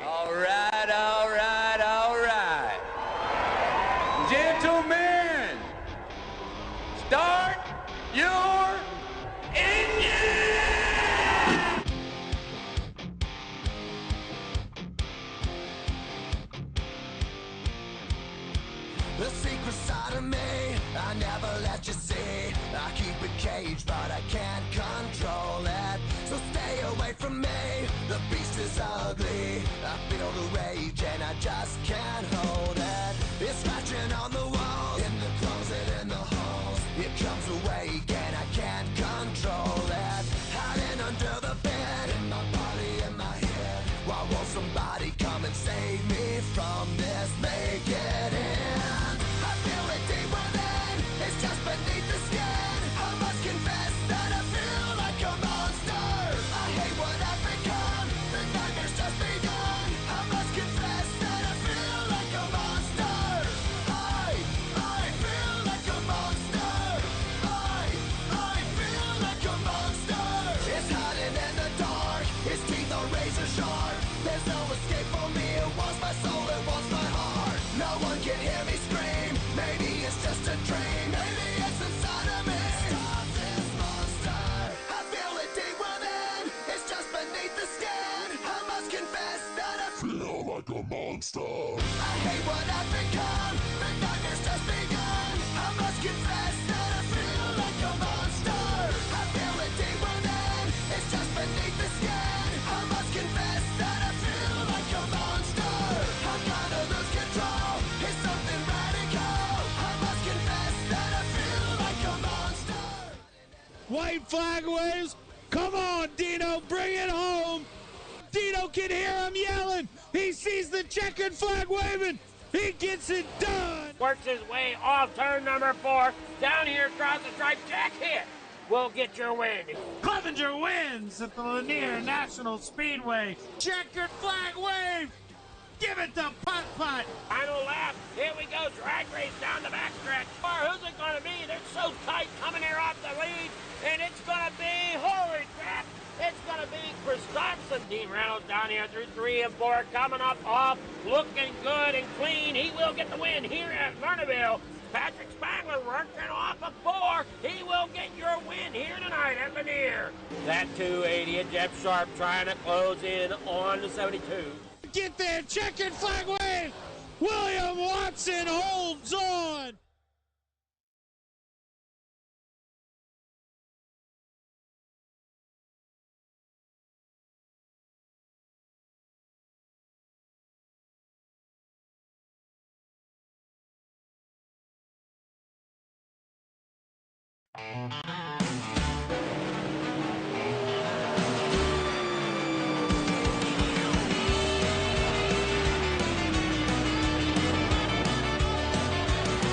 All right, all right, all right. Gentlemen, start your engine! The secret side of me, I never let you see. I keep it caged, but I can't control it. So stay away from me, the beast is ugly. I feel the rage and I just can't hold it. It's scratching on the walls, in the closet, in the halls. It comes awake and I can't control it. Hiding under the bed, in my body, in my head. Why won't somebody come and save me from this? Make it end. I feel it deep within, it's just beneath the skin. I must confess that I feel like a monster. I hate what I've become, the nightmare's just begun. I must confess that I feel like a monster. I feel like a monster. I feel like a monster. It's hiding in the dark, its teeth are razor sharp. There's no escape for me, it wants my soul, it wants my heart. No one can hear me scream, maybe it's just a dream. Maybe it's inside of me. Stop this monster. I feel it deep within, it's just beneath the skin. I must confess that I feel like a monster. I hate what I've become, the nightmare's just begun. I must confess that I feel like a monster. I feel it deep within, it's just beneath the skin. I must confess that I feel like a monster. I'm gonna lose control, it's something radical. I must confess that I feel like a monster. White flag waves. Come on, Dino, bring it home. Dino Julio can hear him yelling. He sees the checkered flag waving. He gets it done. Works his way off turn number 4. Down here across the stripe. Jack Hit will get your win. Clevenger wins at the Lanier National Speedway. Checkered flag wave. Give it to Putt Putt. Final lap. Here we go. Drag race down the backstretch. Who's it going to be? They're so tight coming here off the lead. And it's going to be, holy crap, it's going to be Chris Thompson. Dean Reynolds down here through 3 and 4. Coming up off, looking good and clean. He will get the win here at Vernonville. Patrick Spangler working off a 4. He will get your win here tonight at Lanier. That 280 and Jeff Sharp trying to close in on the 72. Get there, checkered flag wave. William Watson holds on.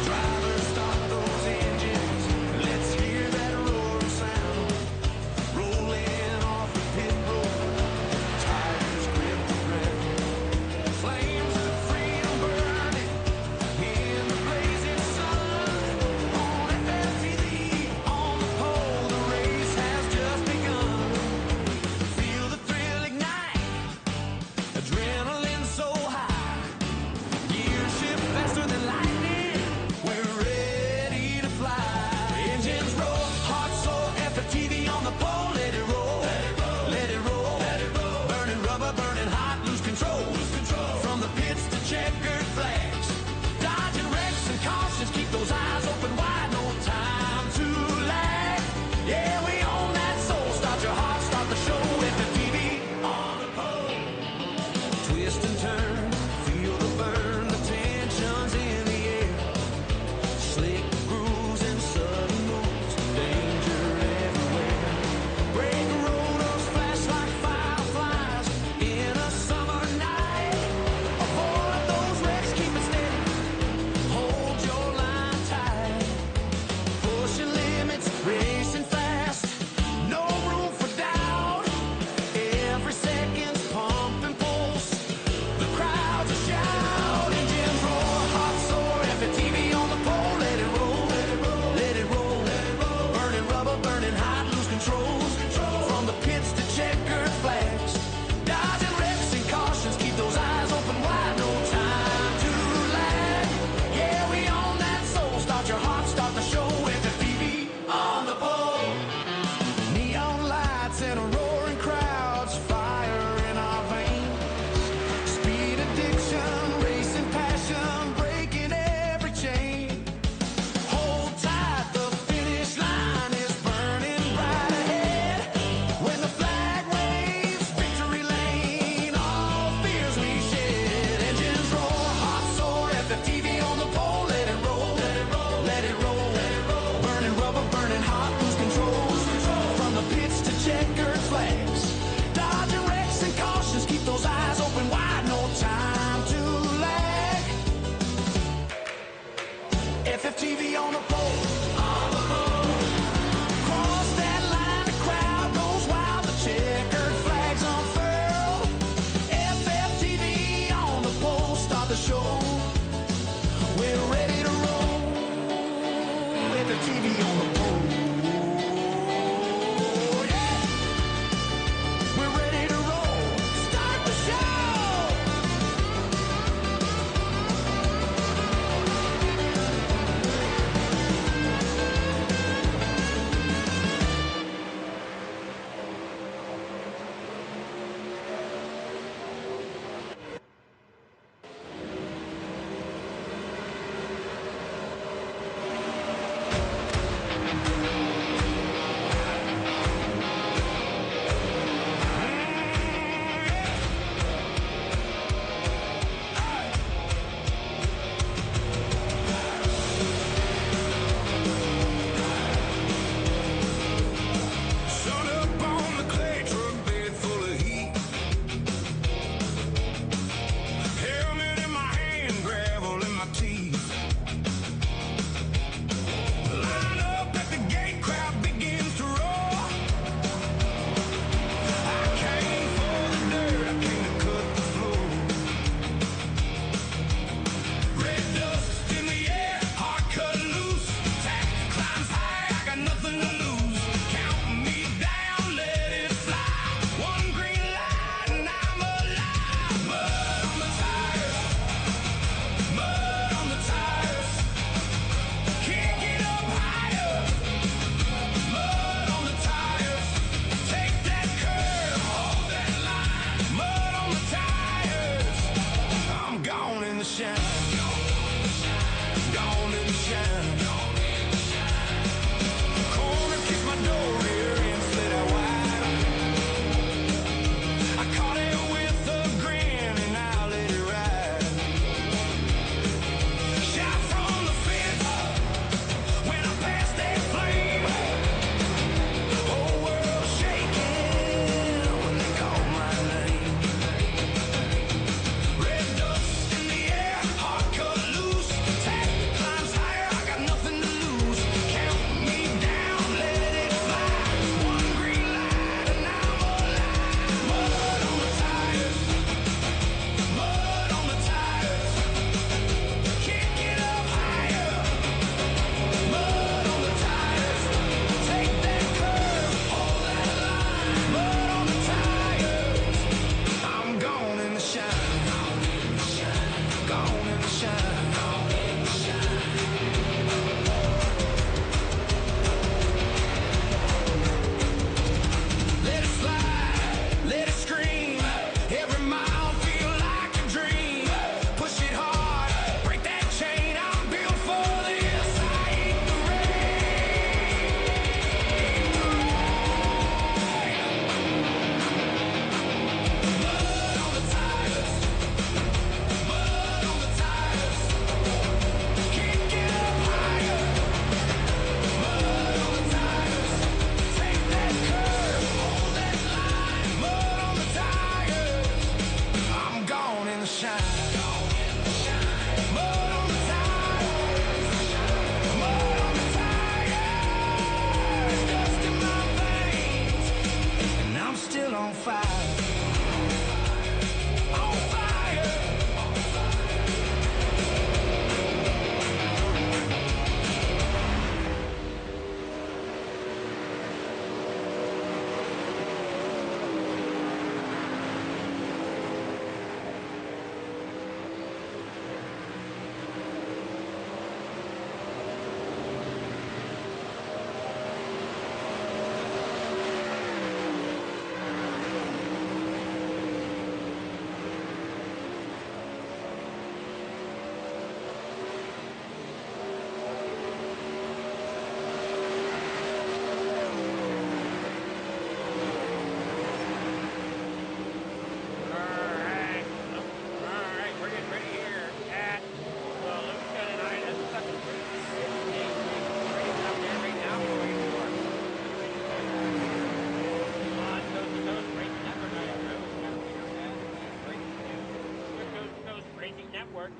Drivers, start those engines. Let's hear that roaring sound. Rolling off the pit road. Tires grip the ground. Flames of freedom burning in the blazing sun. On FFTV, on the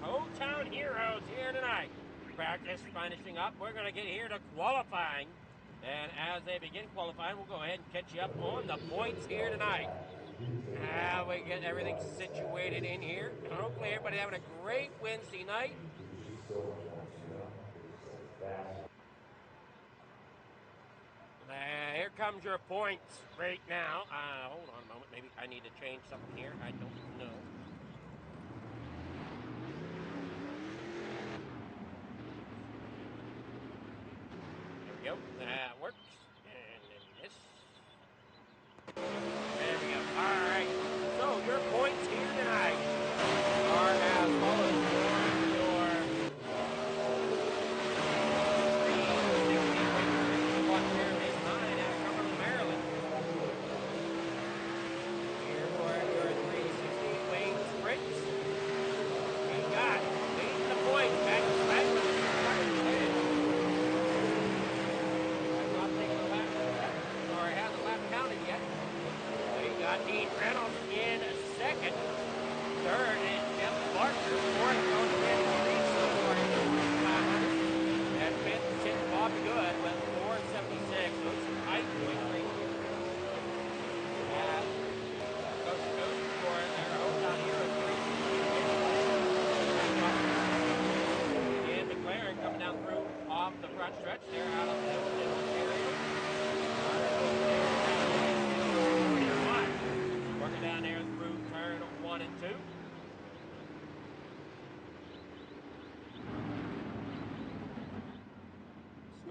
hometown heroes here tonight. Practice finishing up. We're going to get here to qualifying. And as they begin qualifying, we'll go ahead and catch you up on the points here tonight. We get everything situated in here. Hopefully everybody having a great Wednesday night. Here comes your points right now. Hold on a moment. Maybe I need to change something here. I don't know. There we go. That works. And then this. There we go. All right. So your points here tonight are as follows.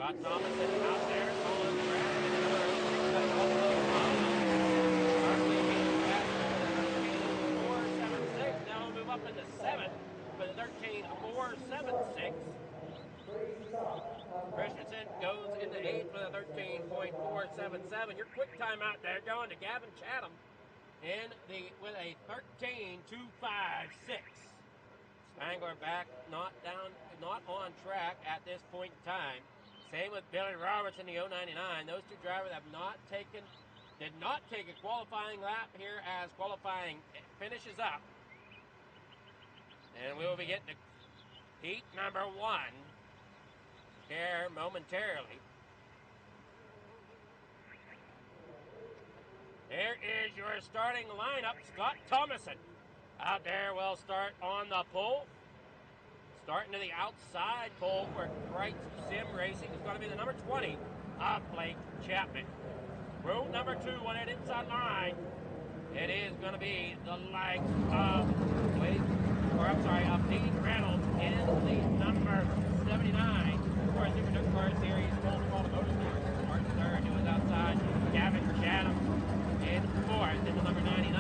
Scott Thomas is out there calling the track. Now we'll move up into 7th with 13.476. Christensen goes into 8th with a 13.477. Your quick time out there going to Gavin Chatham with a 13.256. Spangler back, not on track at this point in time. Same with Billy Roberts in the 099. Those two drivers did not take a qualifying lap here as qualifying finishes up. And we will be getting to heat number 1 here momentarily. Here is your starting lineup. Scott Thomason out there will start on the pole. Starting to the outside pole for Bright Sim Racing is going to be the number 20 of Blake Chapman. Row number 2 on that inside line. It is going to be the likes of Dean Reynolds in the number 79. Of course, Super Duke Car Series, Golden Automotive Series. Martin Third, who is outside. Gavin Chatham in 4th in the number 99.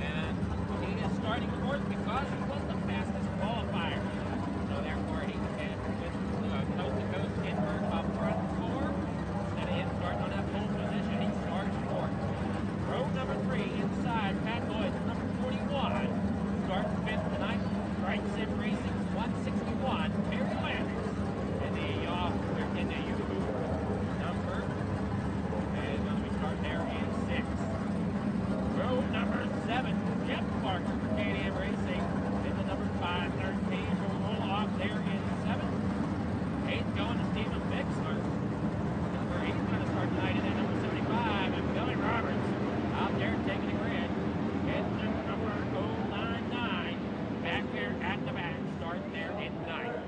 And he is starting 4th because he was the fastest qualifier. So therefore, he can with coast-to-coast invert up front 4. And he is starting on that pole position. He starts 4th. Row number 3 inside, Pat Lloyd, number 41. Starts 5th tonight. Bright Sim Racing's 161. Terry Landers in the Yoo-hoo number. And going to be starting there in 6th. Row number 7, Jeff Parker, Canadian Racing in the number 513. Will roll off there in 7th. 8th going to Stephen Bixler. Number 8 going to start tonight in at number 75. And Billy Roberts out there taking the grid. And number 099 back there at the back. Start there in 9th.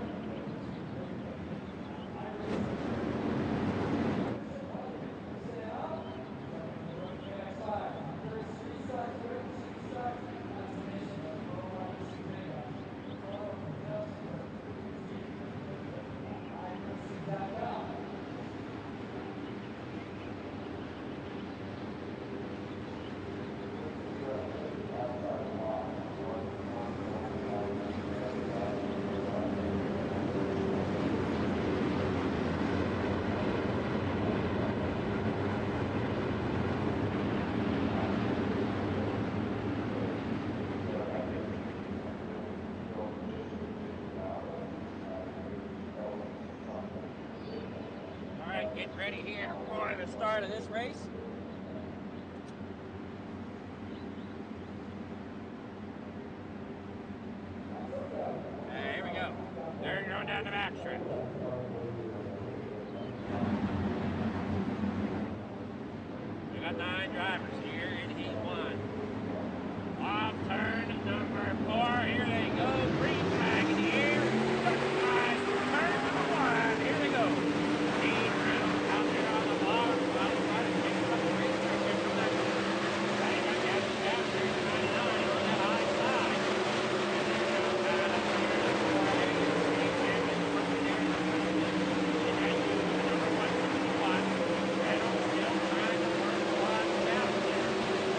Getting ready here for the start of this race. down the backstretch. We got 9 drivers here in Heat 1. Off turn number 4. Here they go. Green flag in the air. Turn number 1. Here they go. Dean Reynolds out there on the bottom. Well, he's trying to pick up the racer here from that. Right, got Gavin down there to 99 on that high side. And they're now bad up here. There you see Gavin working there. And then you number 161. Reynolds still trying to work the line down there.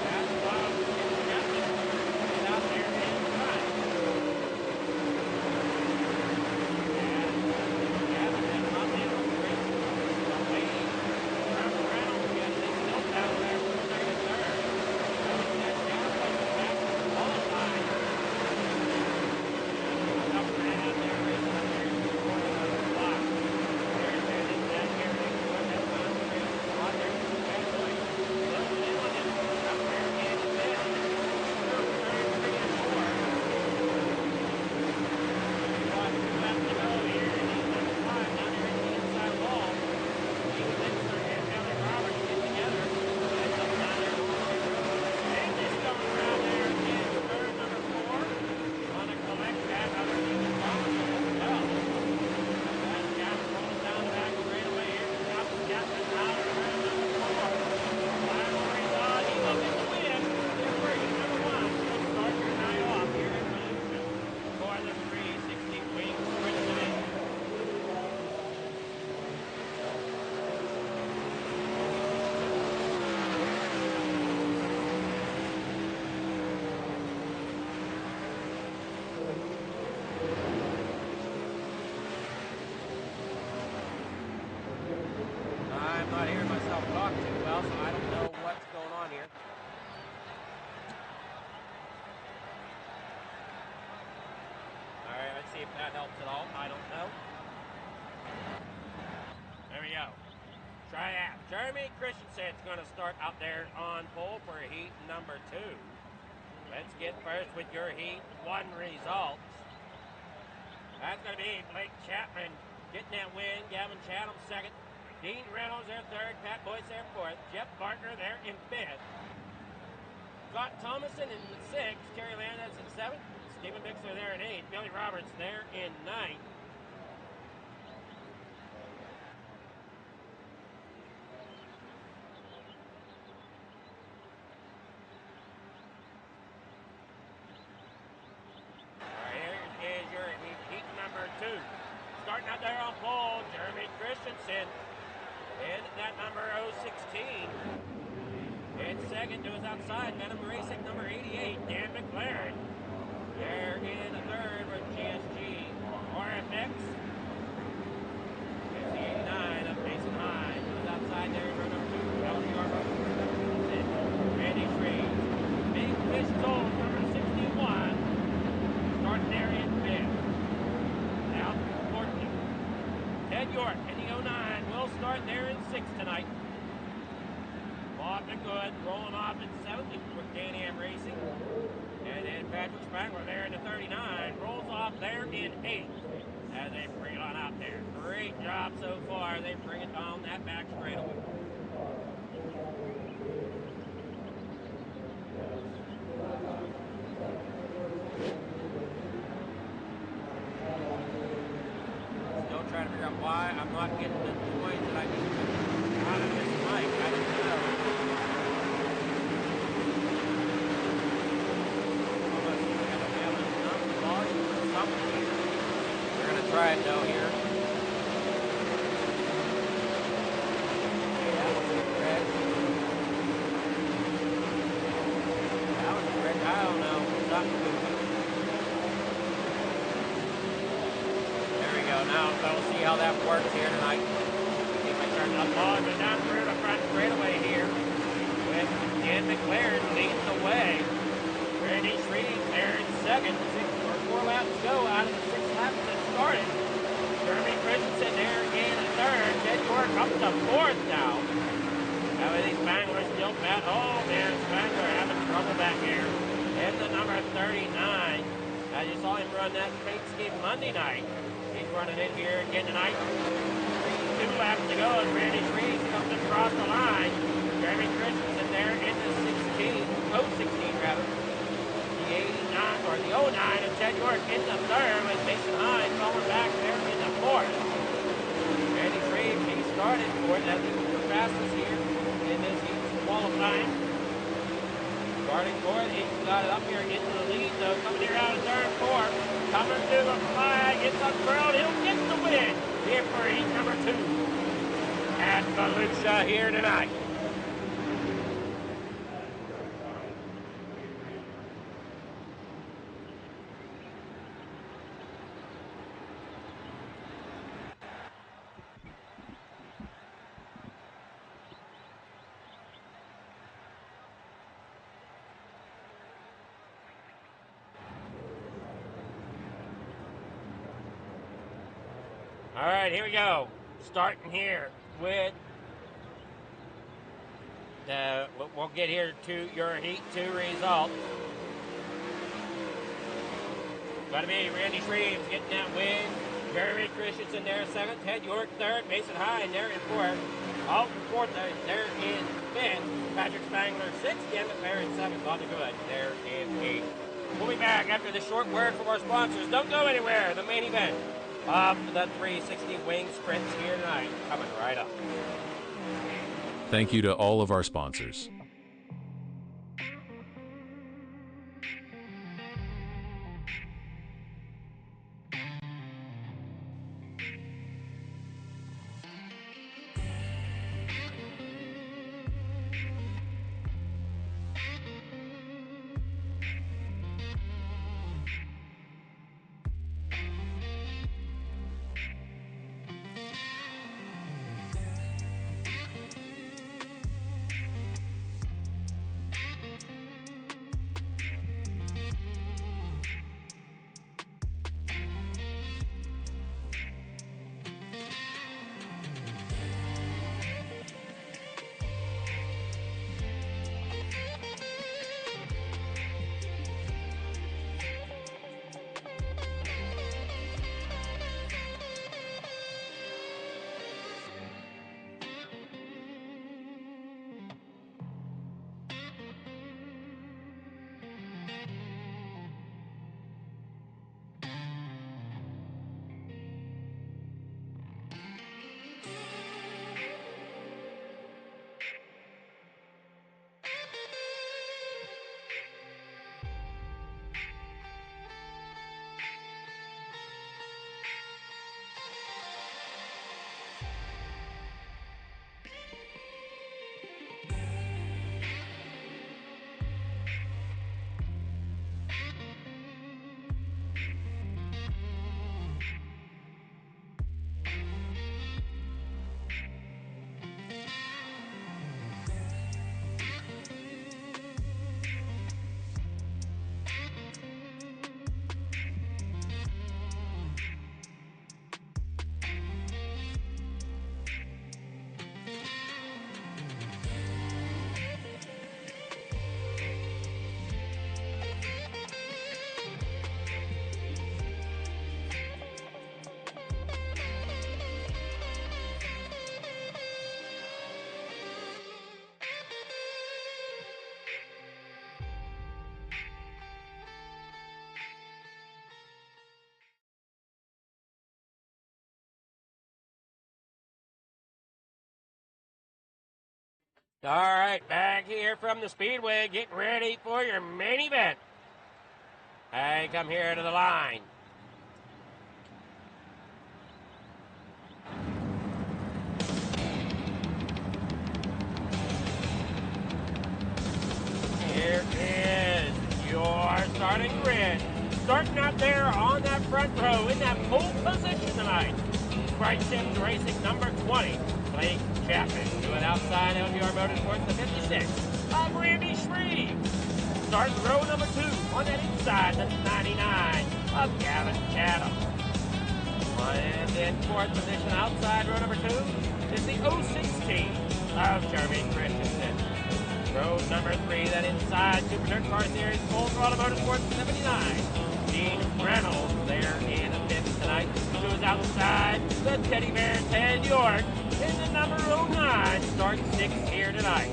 That's Bob getting out there. Get out there in front. And Gavin has not been able to race away from Reynolds yet. They still battle there for second and third. Reynolds has down like the back of the qualifying. Up man out there racing up there in the corner of the block. There's that in that here. They can run that time to race a lot there. That's like closing in on him. Up there in the mid. Through turn 3 and 4. We've got 2 laps to go here in Heat number 5 down there in the inside wall. Steve Dixon and Billy Roberts get together. That's up down there on the pit road. And this going around there in turn number 4. Want to collect that underneath the column as well. That's Gavin rolling down the back straightaway here. Now Gavin out of turn number 4. Final result, he will get the win. Here for Heat number 1. We'll start your night off here in Volusia for the 360-week sprint division. I'm not hearing myself talk too well, so I don't know what's going on here. All right, let's see if that helps at all. I don't know. There we go. Try out. Jeremy Christensen's going to start out there on pole for Heat number 2. Let's get first with your Heat 1 results. That's going to be Blake Chapman getting that win. Gavin Chatham second. Dean Reynolds there third. Pat Boyce there fourth. Jeff Bartner there in fifth. Scott Thomason in sixth. Terry Landis in seventh. Stephen Bixler there in eighth. Billy Roberts there in ninth. Here is your Heat number 2. Starting out there on pole, Jeremy Christensen in that number 016. In second to his outside, Venom Racing number 88, Dan McLaren. There in third for GSG RFX. There's the 89 of Mason High. To his outside there in row number 2, LDR row number 6. Randy Freeze. Big Fish Gold number 61. Starting there in fifth. Now 14th. Ted York in the 09 will start there in 6th tonight. Bob McGood rolling off in 7th with Can-Am Racing. And then Patrick Spangler there in the 39 rolls off there in 8th as they bring it on out there. Great job so far. They bring it on that back straightaway. Still trying to figure out why I'm not getting the noise that I need to out of this mic. I don't know. Almost I don't have enough volume or something here. We're going to try it though here. Hey, that wasn't red. That was red. I don't know. Something moving. There we go. Now we'll see how that works here tonight. See if I turn up on and down through the front straightaway here with Dan McLaren leading the way. Randy Shreve there in second. 4 laps to go out of the 6 laps that started. Jeremy Christensen there in third. Ted York up to fourth now. Now these Spanglers still bad. Oh man, Spangler having trouble back here. In the number 39. As you saw him run that paint scheme Monday night. He's running running in here again tonight. 2 laps to go as Randy Shreve comes across the line. Jeremy Christensen there in the 16 rather. The 89 or the 09 of Ted York in the 3rd with Mason Hines falling back there in the 4th. Randy Shreve, he started for that the fastest here in this heat's qualifying. Starting for it, he's got it up here into the lead though, coming here out of turn 4. Coming to the flag, it's unfurled, he'll get the win here for heat number 2 at Volusia here tonight. All right, here we go. Starting here with we'll get here to your Heat 2 result. Gotta be Randy Shreves getting that win. Jeremy Christensen there 2nd. Ted York 3rd. Mason Hine there in 4th. Oh, 4th there in 5th. Patrick Spangler 6th. Dan McLaren in 7th. Bobby Good there in 8th. We'll be back after this short word from our sponsors. Don't go anywhere. The main event of the 360 wing sprints here tonight coming right up. Thank you to all of our sponsors. All right, back here from the Speedway, getting ready for your main event. Hey, come here to the line. Here is your starting grid. Starting out there on that front row in that pole position tonight. Bright Sims Racing number 20. Blake Chapman doing outside LGR Motorsports, the 56 of Randy Shreve. Starting row number 2 on that inside, the 99 of Gavin Chatham. And in 4th position outside row number 2 is the 016 of Jeremy Christensen. Row number 3, that inside Super Dirt Car Series, Full Throttle Motorsports, 79, Dean Reynolds. there in the fifth tonight. To his outside, the teddy bear Ted York. In the number 09, starts sixth here tonight.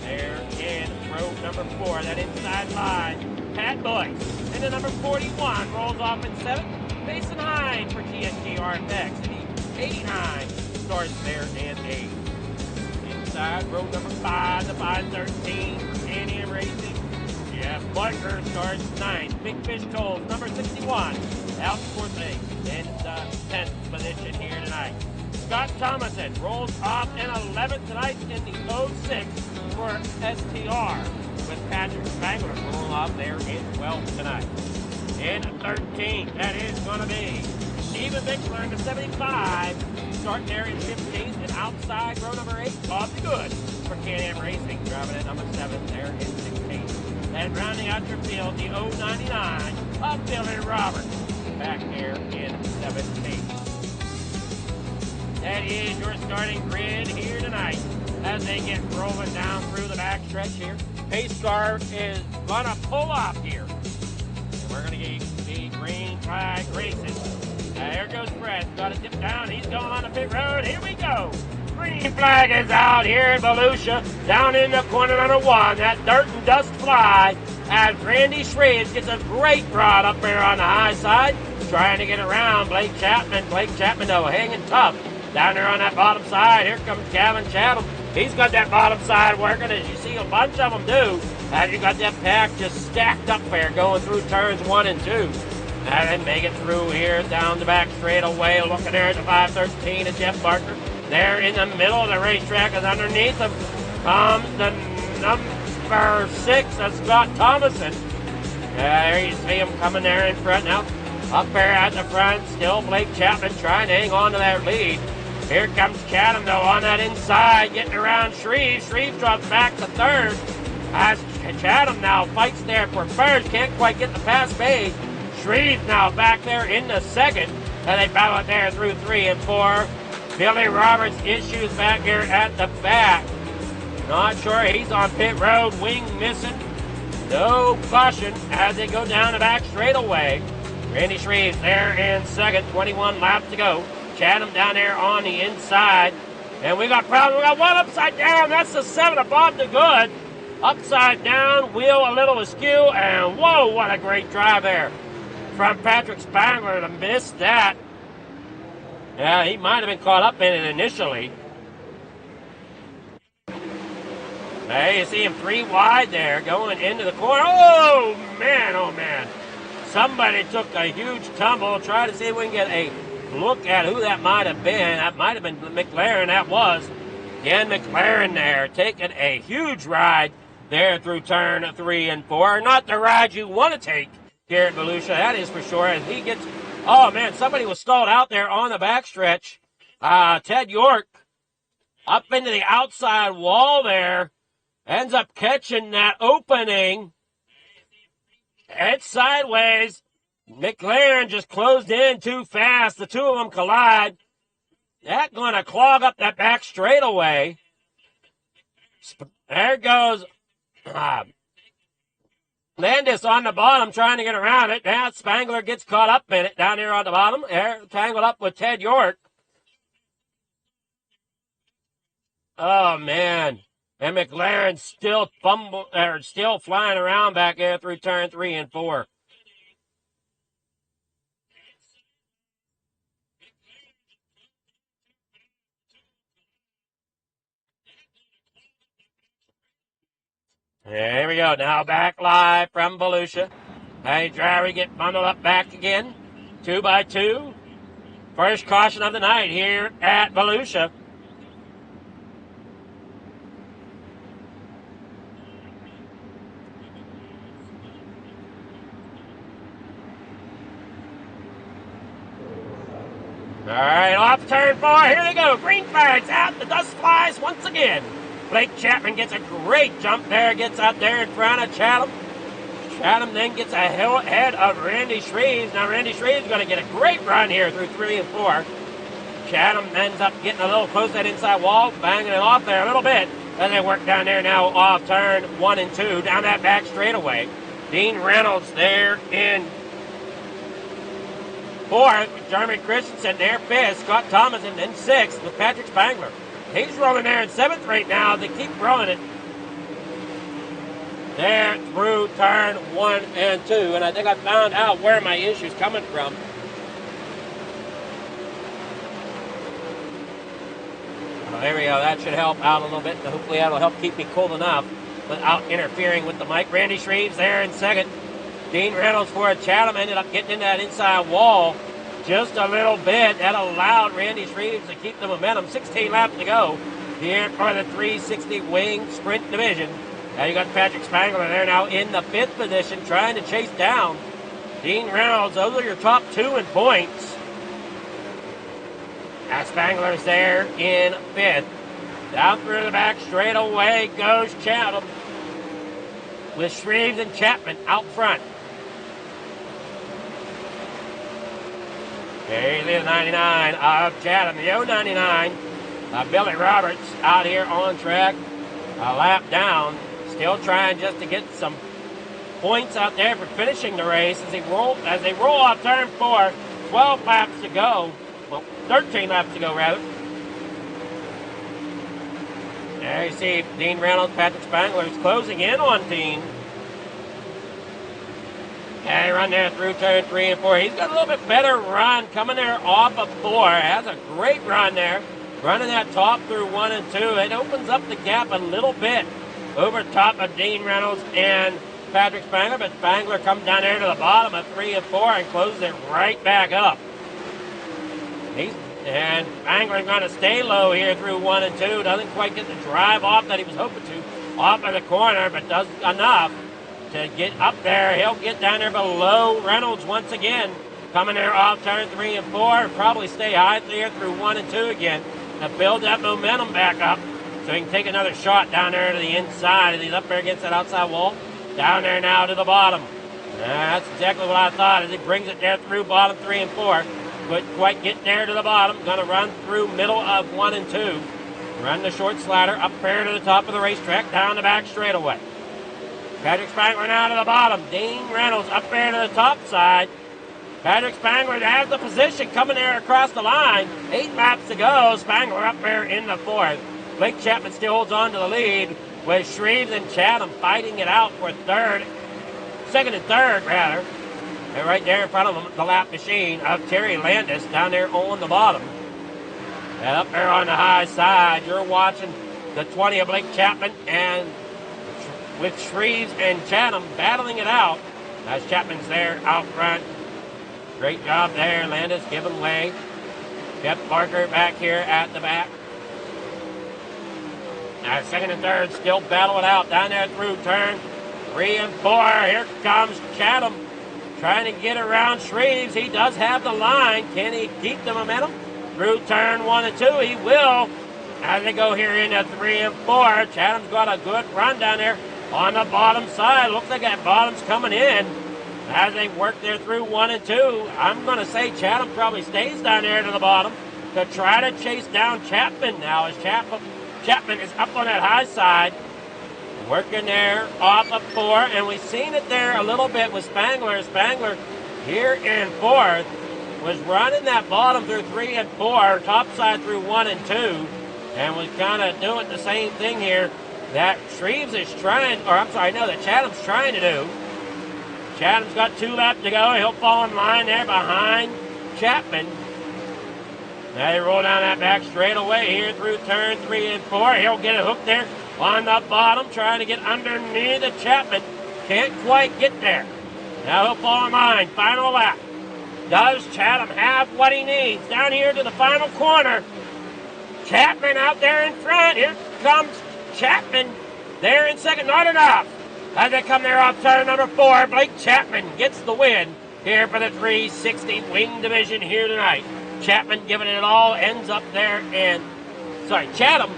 There in row number 4, that inside line, Pat Boyce. In the number 41, rolls off in seventh. Mason Hine for TNT RFX. And the 89 starts there in eighth. Inside row number 5, the 513 for Can-Am Racing. Jeff Barker starts 9th. Big Fish Tolls, number 61, out for the in the 10th position here tonight. Scott Thomason rolls off in 11th tonight in the 06 for STR, with Patrick Spangler rolling off there in 12th tonight. In 13th, that is going to be Stephen Bixler in the 75, starting there in 15th, and outside row number 8, Bob the Good for Can-Am Racing, driving at number 7 there in 16th. And rounding out your field, the 099 of Billy Roberts, back there in 17th. That is your starting grid here tonight as they get rolling down through the backstretch here. Pace car is going to pull off here. And we're going to get the green flag racing. There goes Fred. Got to dip down. He's going on the pit road. Here we go. Green flag is out here in Volusia. Down in the corner number 1. That dirt and dust fly as Randy Shreves gets a great rod up there on the high side. Trying to get around Blake Chapman. Blake Chapman, though, hanging tough. Down there on that bottom side, here comes Gavin Chatham. He's got that bottom side working, as you see a bunch of them do. And you got that pack just stacked up there going through turns 1 and 2. And then make it through here down the back straightaway. Looking there at the 513 of Jeff Barker. There in the middle of the racetrack is underneath him. The number 6 of Scott Thomason. There you see him coming there in front now. Up there at the front, still Blake Chapman trying to hang on to that lead. Here comes Chatham, though, on that inside, getting around Shreve. Shreve drops back to third. As Chatham now fights there for first, can't quite get the pass made. Shreve now back there in the second. And they battle it there through 3 and 4. Billy Roberts issues back here at the back. Not sure he's on pit road, wing missing. No caution as they go down the back straightaway. Randy Shreves there in second, 21 laps to go. Chatham down there on the inside. And we got problems. We got one upside down. That's the 7 of Bob the Good. Upside down, wheel a little askew, and whoa, what a great drive there from Patrick Spangler to miss that. Yeah, he might have been caught up in it initially. Hey, you see him 3 wide there going into the corner. Oh, man. Somebody took a huge tumble. Try to see if we can get a look at who that might have been. That might have been McLaren. That was Again, McLaren there taking a huge ride there through turn 3 and 4. Not the ride you want to take here at Volusia, that is for sure. As he gets, oh man, somebody was stalled out there on the backstretch. Ted York up into the outside wall there. Ends up catching that opening. It's sideways. McLaren just closed in too fast. The two of them collide. That's going to clog up that back straightaway. There goes Landis on the bottom trying to get around it. Now Spangler gets caught up in it down here on the bottom. There, tangled up with Ted York. Oh, man. And McLaren still still flying around back there through turn 3 and 4. There we go. Now back live from Volusia. Hey, driver get bundled up back again. 2 by 2. First caution of the night here at Volusia. All right, off turn 4. Here they go. Green flags out. The dust flies once again. Blake Chapman gets a great jump there. Gets out there in front of Chatham. Chatham then gets ahead of Randy Shreves. Now Randy Shreves is going to get a great run here through 3 and 4. Chatham ends up getting a little close to that inside wall. Banging it off there a little bit. As they work down there now off turn 1 and 2. Down that back straightaway. Dean Reynolds there in 4th with Jeremy Christensen there 5th. Scott Thomas in 6th with Patrick Spangler. He's rolling there in 7th right now. They keep rolling it there through turn 1 and 2. And I think I found out where my issue's coming from. Well, there we go. That should help out a little bit. Hopefully that'll help keep me cool enough without interfering with the mic. Randy Shreves there in 2nd. Dean Reynolds for Chatham ended up getting into that inside wall just a little bit. That allowed Randy Shreves to keep the momentum. 16 laps to go here for the 360 wing sprint division. Now you got Patrick Spangler there now in the 5th position trying to chase down Dean Reynolds. Those are your top 2 in points. Now Spangler's there in 5th. Down through the back straight away goes Chatham with Shreves and Chapman out front. Here's the 99 of Chatham. The 099 Billy Roberts out here on track. A lap down. Still trying just to get some points out there for finishing the race as they roll off turn 4. 12 laps to go. Well, 13 laps to go, rather. There you see Dean Reynolds, Patrick Spangler is closing in on Dean. Yeah, he run there through turn 3 and 4. He's got a little bit better run coming there off of 4. Has a great run there. Running that top through 1 and 2. It opens up the gap a little bit over top of Dean Reynolds and Patrick Spangler. But Spangler comes down there to the bottom of 3 and 4 and closes it right back up. And Spangler's going to stay low here through 1 and 2. Doesn't quite get the drive off that he was hoping to off of the corner, but does enough to get up there. He'll get down there below Reynolds once again. Coming there off turn 3 and 4. Probably stay high there through 1 and 2 again to build that momentum back up so he can take another shot down there to the inside. And he's up there against that outside wall. Down there now to the bottom. That's exactly what I thought as he brings it there through bottom 3 and 4. Couldn't quite get there to the bottom. Going to run through middle of 1 and 2. Run the short slider up there to the top of the racetrack. Down the back straightaway. Patrick Spangler now to the bottom. Dean Reynolds up there to the top side. Patrick Spangler has the position coming there across the line. 8 laps to go. Spangler up there in the 4th. Blake Chapman still holds on to the lead with Shreves and Chatham fighting it out for 2nd and 3rd rather. And right there in front of them, the lap machine of Terry Landis down there on the bottom. And up there on the high side, you're watching the 20 of Blake Chapman and with Shreves and Chatham battling it out as Chapman's there out front. Great job there. Landis giving way. Jeff Parker back here at the back. Now 2nd and 3rd still battling out down there through turn 3 and 4. Here comes Chatham trying to get around Shreves. He does have the line. Can he keep the momentum through turn 1 and 2? He will. As they go here into 3 and 4. Chatham's got a good run down there on the bottom side. Looks like that bottom's coming in as they work there through 1 and 2. I'm going to say Chatham probably stays down there to the bottom to try to chase down Chapman now as Chapman is up on that high side. Working there off of 4. And we've seen it there a little bit with Spangler. Spangler here in 4th was running that bottom through 3 and 4, top side through 1 and 2. And was kind of doing the same thing here that Shreves is trying, that Chatham's trying to do. Chatham's got 2 laps to go. He'll fall in line there behind Chapman. Now they roll down that back straightaway here through turn 3 and 4. He'll get a hook there on the bottom, trying to get underneath the Chapman. Can't quite get there. Now he'll fall in line. Final lap. Does Chatham have what he needs? Down here to the final corner. Chapman out there in front. Here comes Chapman there in second. Not enough. As they come there off turn number 4, Blake Chapman gets the win here for the 360 wing division here tonight. Chapman giving it all, ends up there in, Chatham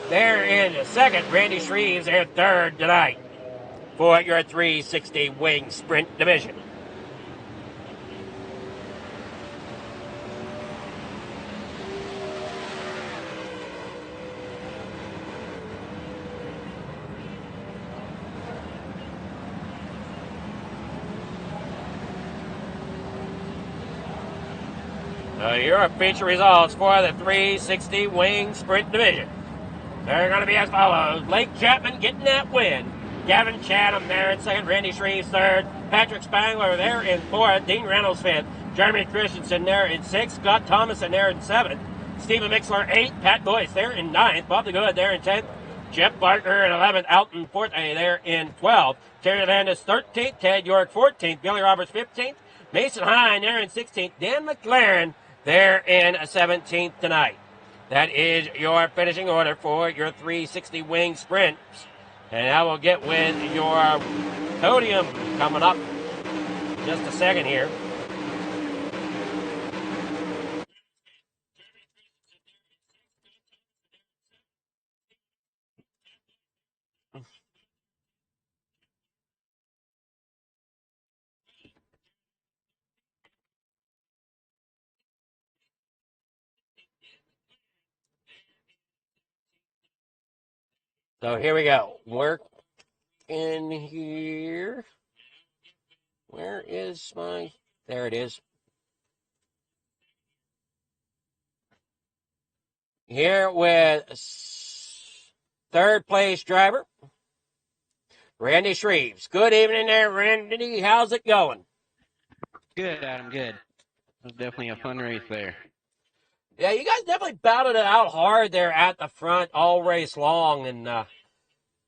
there in second. Randy Shreves there third tonight for your 360 wing sprint division. Your feature results for the 360 Wing Sprint Division. They're going to be as follows. Blake Chapman getting that win. Gavin Chatham there in second. Randy Shreves third. Patrick Spangler there in fourth. Dean Reynolds fifth. Jeremy Christensen there in sixth. Scott Thomas in there in seventh. Stephen Mixler eighth. Pat Boyce there in ninth. Bob the Good there in 10th. Jeff Barker in 11th. Alton Forte there in 12th. Terry Landis 13th. Ted York 14th. Billy Roberts 15th. Mason Hine there in 16th. Dan McLaren there in 17th tonight. That is your finishing order for your 360 wing sprints. And I will get with your podium coming up in just a second here. So here we go. Work in here. Where is my... There it is. Here with third place driver, Randy Shreves. Good evening there, Randy. How's it going? Good, Adam, good. It was definitely a fun race there. Yeah, you guys definitely battled it out hard there at the front all race long, and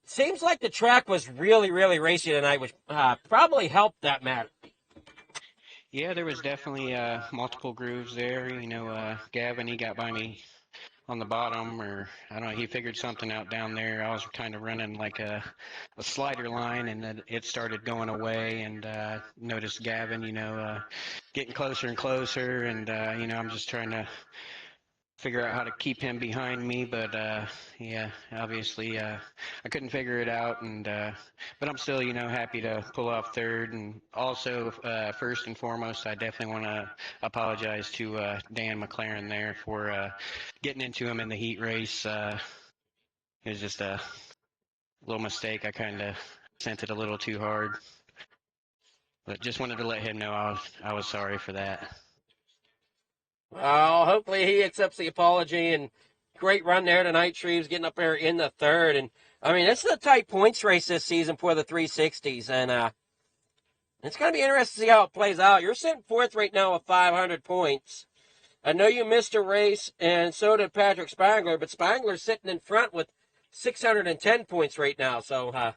seems like the track was really, really racy tonight, which probably helped that matter. Yeah, there was definitely multiple grooves there. You know, Gavin, he got by me on the bottom, or I don't know, he figured something out down there. I was kind of running like a slider line, and then it started going away, and noticed Gavin, getting closer and closer, and, I'm just trying to figure out how to keep him behind me, but yeah, obviously I couldn't figure it out, and but I'm still happy to pull off third. And also first and foremost, I definitely want to apologize to Dan McLaren there for getting into him in the heat race. It was just a little mistake. I kind of sent it a little too hard, but just wanted to let him know I was sorry for that. Well, hopefully he accepts the apology, and great run there tonight. Shreves getting up there in the third. And, I mean, this is a tight points race this season for the 360s, and it's going to be interesting to see how it plays out. You're sitting fourth right now with 500 points. I know you missed a race, and so did Patrick Spangler, but Spangler's sitting in front with 610 points right now. So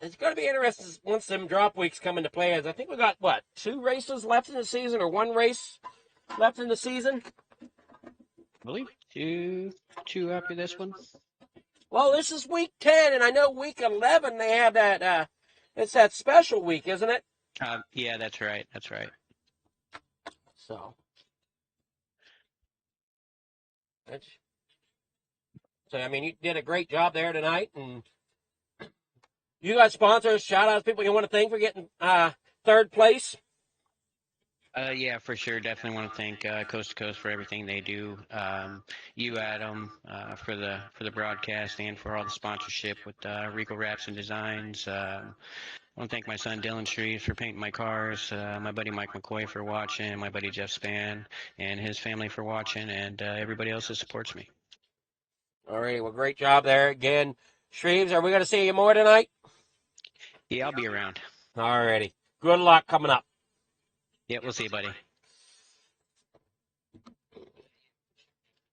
it's going to be interesting once them drop weeks come into play. As I think we got, 2 races left in the season, or 1 race left in the season? I believe two after this one. Well, this is week 10, and I know week 11 they have that, it's that special week, isn't it? Yeah, that's right. So I mean, you did a great job there tonight, and you got sponsors, shout-outs, people you want to thank for getting third place. Yeah, for sure. Definitely want to thank Coast to Coast for everything they do. You, Adam, for the broadcast and for all the sponsorship with Rico Wraps and Designs. I want to thank my son Dylan Shreves for painting my cars, my buddy Mike McCoy for watching, my buddy Jeff Spann and his family for watching, and everybody else that supports me. All right, well, great job there again. Shreves, are we going to see you more tonight? Yeah, I'll be around. All righty. Good luck coming up. Yeah, we'll see you, buddy.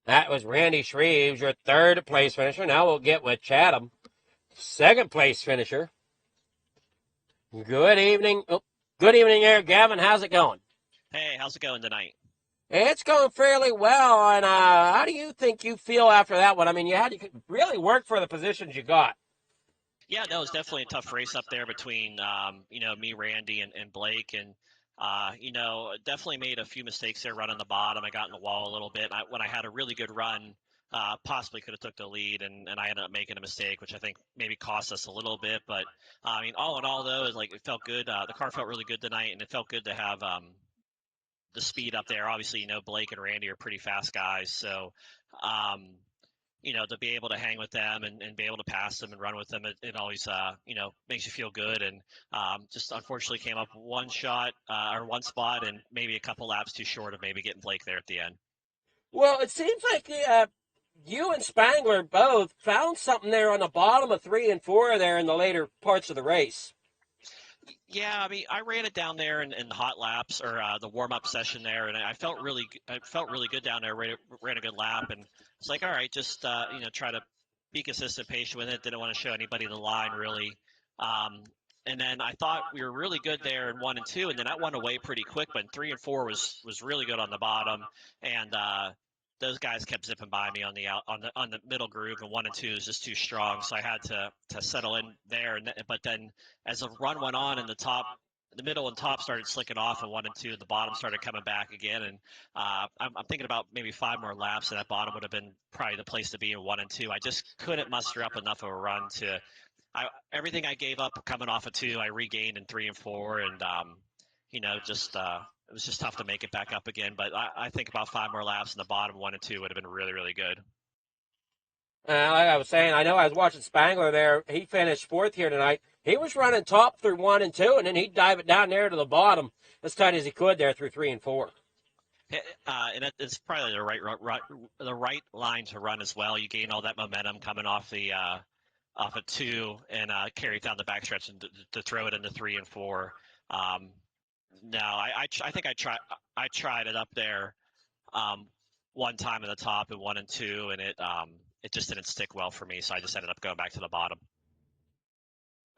That was Randy Shreves, your third place finisher. Now we'll get with Chatham, second place finisher. Good evening. Oh, good evening there, Gavin. How's it going? Hey, how's it going tonight? It's going fairly well, and how do you think you feel after that one? I mean, you had to really work for the positions you got. Yeah, no, it's definitely a tough race up there between, me, Randy, and Blake. And, definitely made a few mistakes there running the bottom. I got in the wall a little bit. When I had a really good run, possibly could have took the lead, and I ended up making a mistake, which I think maybe cost us a little bit. But, I mean, all in all, though, it felt good. The car felt really good tonight, and it felt good to have the speed up there. Obviously, Blake and Randy are pretty fast guys. So, to be able to hang with them and be able to pass them and run with them, it always, makes you feel good. And just unfortunately came up one shot or one spot and maybe a couple laps too short of maybe getting Blake there at the end. Well, it seems like you and Spangler both found something there on the bottom of 3 and 4 there in the later parts of the race. Yeah, I mean, I ran it down there in the hot laps or the warm up session there, and I felt really good down there. Ran a good lap, and it's like, all right, just try to be consistent, patient with it. Didn't want to show anybody the line really. And then I thought we were really good there in 1 and 2, and then that went away pretty quick. But 3 and 4 was really good on the bottom, and those guys kept zipping by me on the middle groove, and 1 and 2 is just too strong. So I had to settle in there. But then as the run went on, and the middle and top started slicking off, and 1 and 2, the bottom started coming back again. And I'm thinking about maybe 5 more laps, and that bottom would have been probably the place to be in 1 and 2. I just couldn't muster up enough of a run to. Everything I gave up coming off of 2, I regained in 3 and 4, and just it was just tough to make it back up again. But I think about 5 more laps in the bottom 1 and 2 would have been really, really good. Like I was saying, I know I was watching Spangler there. He finished 4th here tonight. He was running top through 1 and 2, and then he'd dive it down there to the bottom as tight as he could there through 3 and 4. And it's probably the right line to run as well. You gain all that momentum coming off of 2 and carry it down the backstretch and to throw it into 3 and 4. No, I think I tried it up there one time at the top in 1 and 2, and it just didn't stick well for me. So I just ended up going back to the bottom.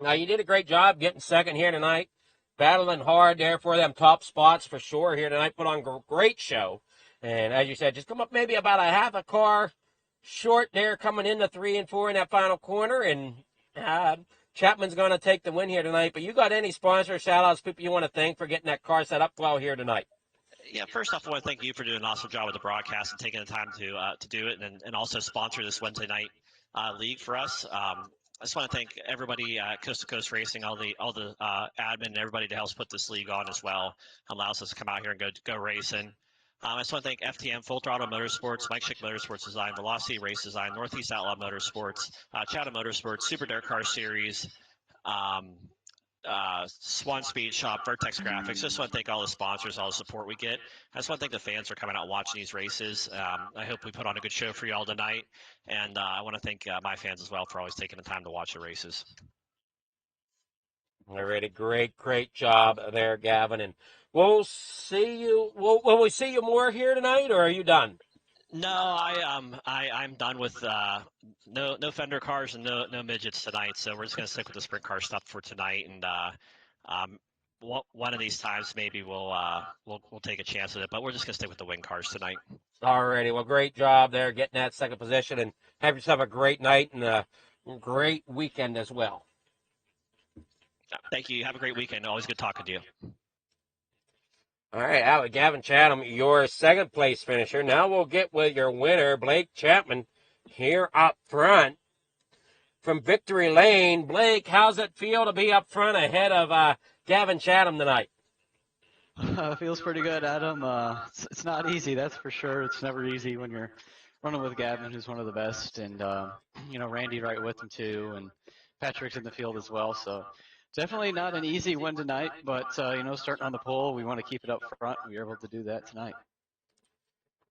Now, you did a great job getting second here tonight, battling hard there for them top spots for sure here tonight. Put on a great show. And as you said, just come up maybe about a half a car short there coming into 3 and 4 in that final corner. And Chapman's going to take the win here tonight. But you got any sponsor shout-outs, people you want to thank for getting that car set up well here tonight? Yeah, first off, I want to thank you for doing an awesome job with the broadcast and taking the time to do it, and also sponsor this Wednesday night league for us. I just want to thank everybody, Coast to Coast Racing, all the admin, and everybody that helps put this league on as well. Allows us to come out here and go racing. I just want to thank FTM, Full Throttle Motorsports, Mike Schick Motorsports Design, Velocity Race Design, Northeast Outlaw Motorsports, Chatham Motorsports, Super Dare Car Series, Swan Speed Shop, Vertex Graphics. Just want to thank all the sponsors, all the support we get. I just want to thank the fans for coming out and watching these races. I hope we put on a good show for you all tonight. And I want to thank my fans as well for always taking the time to watch the races. All right, great job there, Gavin. And we'll see you. Will we see you more here tonight, or are you done? No, I'm done with no fender cars and no midgets tonight. So we're just gonna stick with the sprint car stuff for tonight, and one of these times maybe we'll take a chance at it. But we're just gonna stick with the wing cars tonight. All righty. Well, great job there getting that second position, and have yourself a great night and a great weekend as well. Thank you. Have a great weekend. Always good talking to you. All right, Gavin Chatham, your second place finisher. Now we'll get with your winner, Blake Chapman, here up front from Victory Lane. Blake, how's it feel to be up front ahead of Gavin Chatham tonight? Feels pretty good, Adam. It's not easy, that's for sure. It's never easy when you're running with Gavin, who's one of the best, and Randy right with him too, and Patrick's in the field as well. So definitely not an easy win tonight, but starting on the pole, we want to keep it up front. We were able to do that tonight.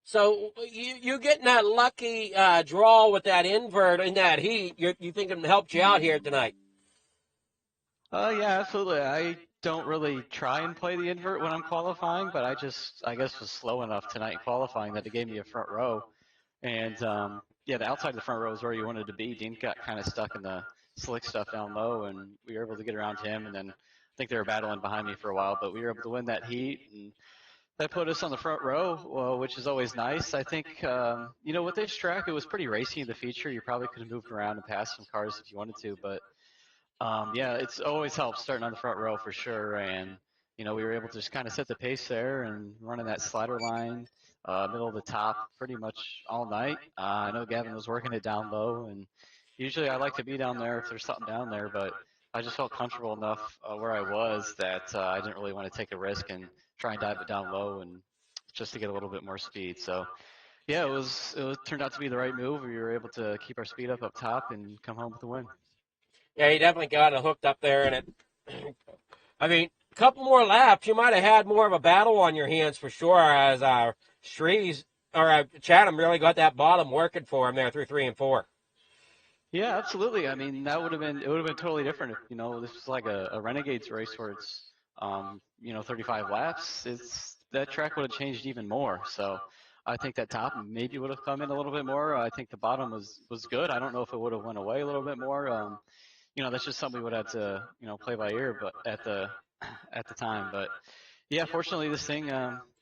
So you getting that lucky draw with that invert in that heat? You think it helped you out here tonight? Yeah, absolutely. I don't really try and play the invert when I'm qualifying, but I guess was slow enough tonight in qualifying that it gave me a front row. And the outside of the front row is where you wanted to be. Dean got kind of stuck in the slick stuff down low, and we were able to get around him. And then I think they were battling behind me for a while, but we were able to win that heat, and that put us on the front row, which is always nice. I think, with this track, it was pretty racy in the feature. You probably could have moved around and passed some cars if you wanted to, but it's always helped starting on the front row for sure. And, we were able to just kind of set the pace there and running that slider line, middle of the top pretty much all night. I know Gavin was working it down low, and usually I like to be down there if there's something down there, but I just felt comfortable enough where I was that I didn't really want to take a risk and try and dive it down low and just to get a little bit more speed. So, yeah, it turned out to be the right move. We were able to keep our speed up top and come home with a win. Yeah, you definitely got it hooked up there, and it. I mean, a couple more laps, you might have had more of a battle on your hands for sure, as Chatham really got that bottom working for him there through 3 and 4. Yeah, absolutely. I mean, it would have been totally different if, this was like a Renegades race where it's 35 laps. That track would have changed even more. So I think that top maybe would have come in a little bit more. I think the bottom was good. I don't know if it would have went away a little bit more. That's just something we would have to, play by ear, but at the time. But yeah, fortunately this thing,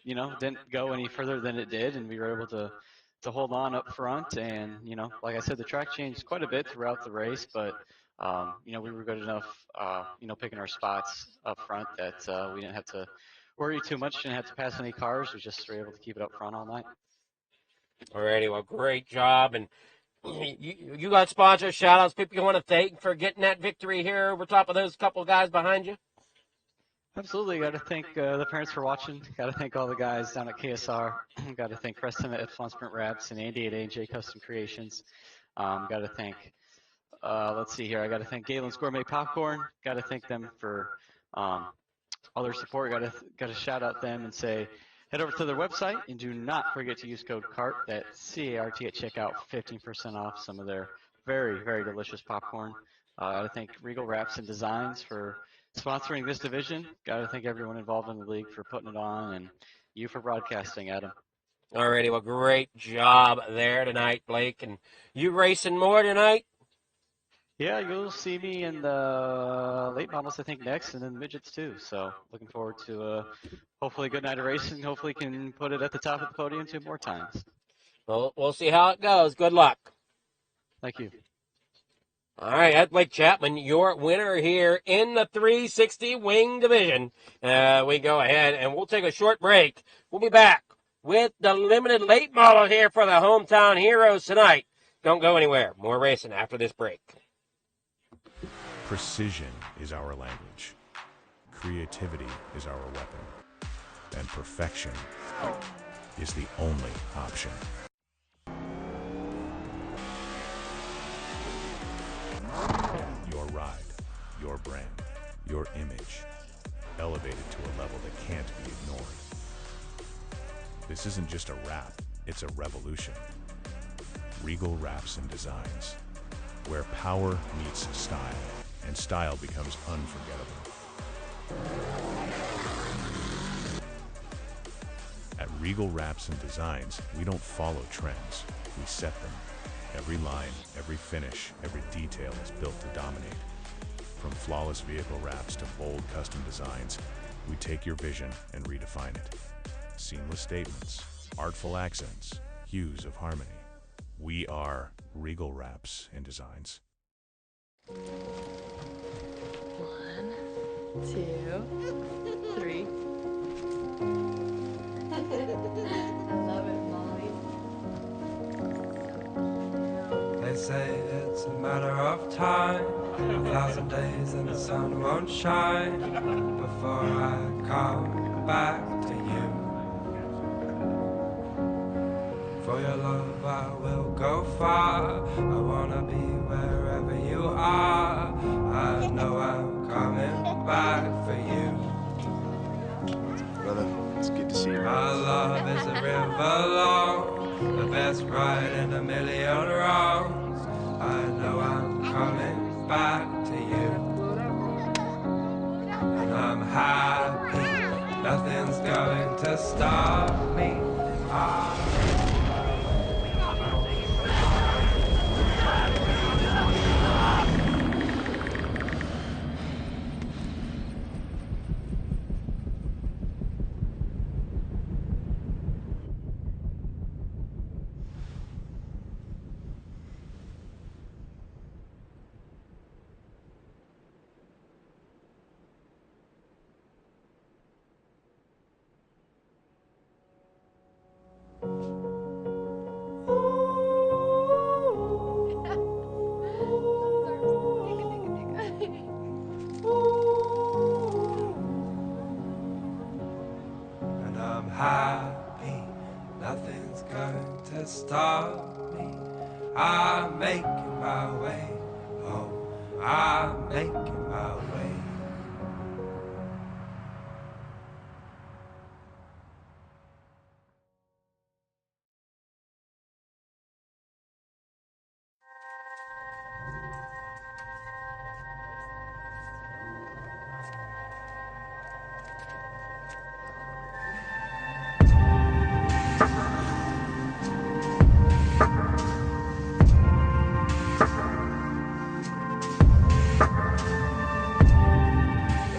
didn't go any further than it did, and we were able to hold on up front. And like I said, the track changed quite a bit throughout the race, but we were good enough, picking our spots up front that we didn't have to worry too much, didn't have to pass any cars. We just were able to keep it up front all night. Alrighty, well, great job. And you got sponsors, shout-outs, people you want to thank for getting that victory here over top of those couple of guys behind you? Absolutely. Got to thank the parents for watching. Got to thank all the guys down at KSR. Got to thank Preston at F1 Sprint Wraps and Andy at A&J Custom Creations. Got to thank, let's see here. I got to thank Galen's Gourmet Popcorn. Got to thank them for all their support. Got to shout out them and say, head over to their website and do not forget to use code CART, that's CART at checkout, 15% off some of their very, very delicious popcorn. Got to thank Regal Wraps and Designs for sponsoring this division. Got to thank everyone involved in the league for putting it on, and you for broadcasting, Adam. Alrighty, well, great job there tonight, Blake. And you racing more tonight? Yeah, you'll see me in the late models, I think, next, and then the midgets too. So looking forward to hopefully a good night of racing. Hopefully can put it at the top of the podium 2 more times. Well, we'll see how it goes. Good luck. Thank you. All right, that's Blake Chapman, your winner here in the 360 wing division. We go ahead and we'll take a short break. We'll be back with the limited late model here for the hometown heroes tonight. Don't go anywhere. More racing after this break. Precision is our language. Creativity is our weapon. And perfection is the only option. Your ride, your brand, your image, elevated to a level that can't be ignored. This isn't just a wrap, it's a revolution. Regal Wraps and Designs, where power meets style, and style becomes unforgettable. At Regal Wraps and Designs, we don't follow trends, we set them. Every line, every finish, every detail is built to dominate. From flawless vehicle wraps to bold custom designs, we take your vision and redefine it. Seamless statements, artful accents, hues of harmony. We are Regal Wraps and Designs. 1, 2, 3. I love it, Molly. They say it's a matter of time, 1,000 days and the sun won't shine before I come back to you. For your love I will go far, I wanna be wherever you are. I know I'm coming back for you. Brother, it's good to see you. My love is a river long, the best ride in a million wrongs. I know I'm coming back to you. And I'm happy, nothing's going to stop me. of me. I'm making my way. Oh, I'm making my way.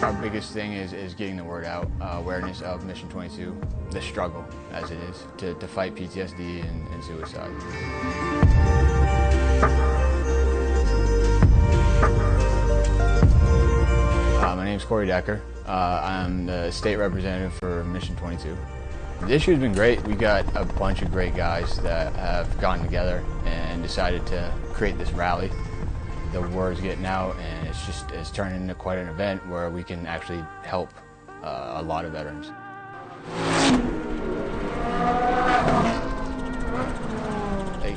Our biggest thing is getting the word out, awareness of Mission 22, the struggle as it is to fight PTSD and suicide. My name is Corey Decker. I'm the state representative for Mission 22. This year's been great. We got a bunch of great guys that have gotten together and decided to create this rally. The word's getting out, and it's turning into quite an event where we can actually help a lot of veterans.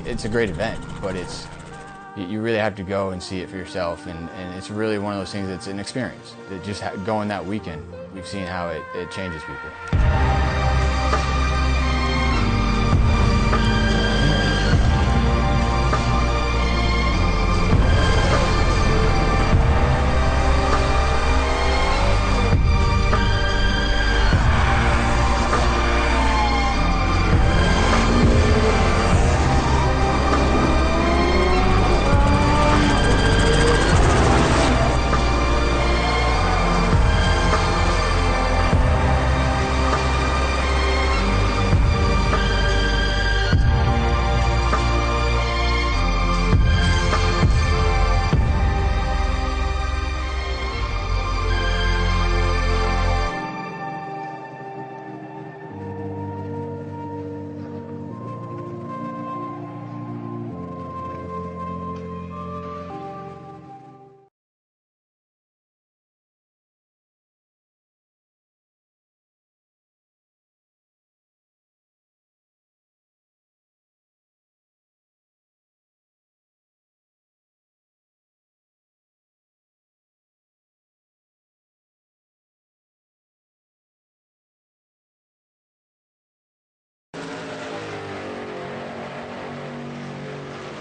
It's a great event, but you really have to go and see it for yourself, and it's really one of those things that's an experience. Just going that weekend, we've seen how it changes people.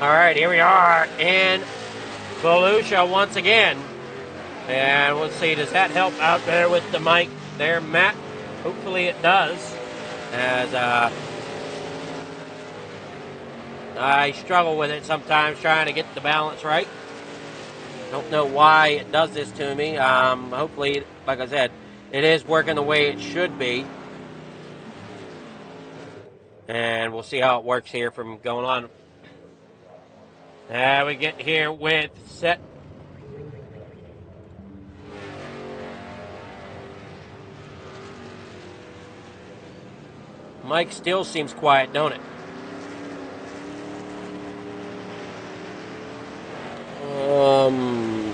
All right, here we are in Volusia once again. And we'll see, does that help out there with the mic there, Matt? Hopefully it does. As I struggle with it sometimes trying to get the balance right. Don't know why it does this to me. Hopefully, like I said, it is working the way it should be. And we'll see how it works here from going on. We get here with set. Mike still seems quiet, don't it?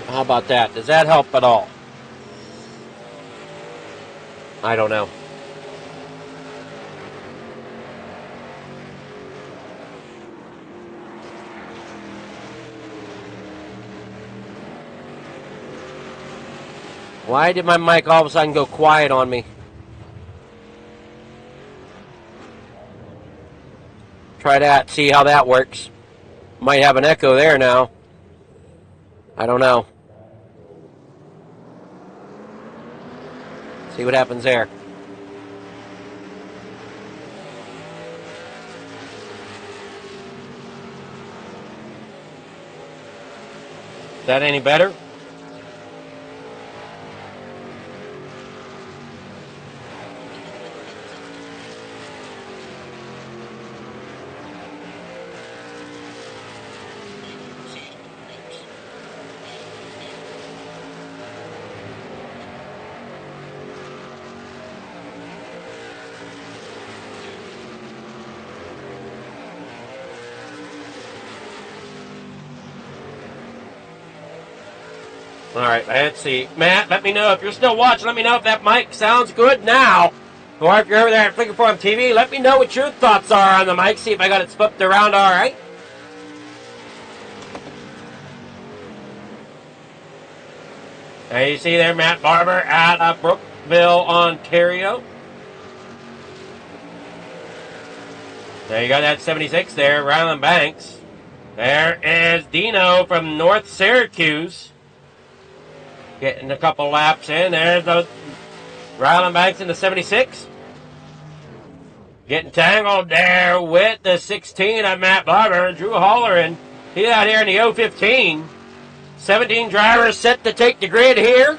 How about that? Does that help at all? I don't know. Why did my mic all of a sudden go quiet on me? Try that, see how that works. Might have an echo there now. I don't know. See what happens there. Is that any better? All right, let's see. Matt, let me know if you're still watching. Let me know if that mic sounds good now. Or if you're over there at Flicker Forum TV, let me know what your thoughts are on the mic. See if I got it flipped around all right. And you see there Matt Barber out of Brookville, Ontario. There you got that 76 there, Ryland Banks. There is Dino from North Syracuse. Getting a couple laps in. There's the Ryland Banks in the 76. Getting tangled there with the 16 of Matt Barber. Drew Holleran. He's out here in the 015. 17 drivers set to take the grid here.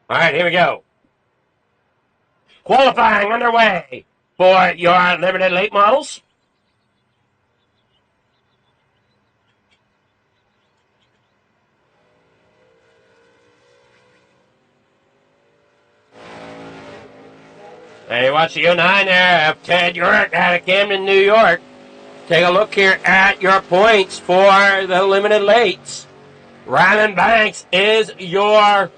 All right, here we go. Qualifying underway for your limited late models. Hey, watch the 09 there of Ted York out of Camden, New York. Take a look here at your points for the limited lates. Ryland Banks is your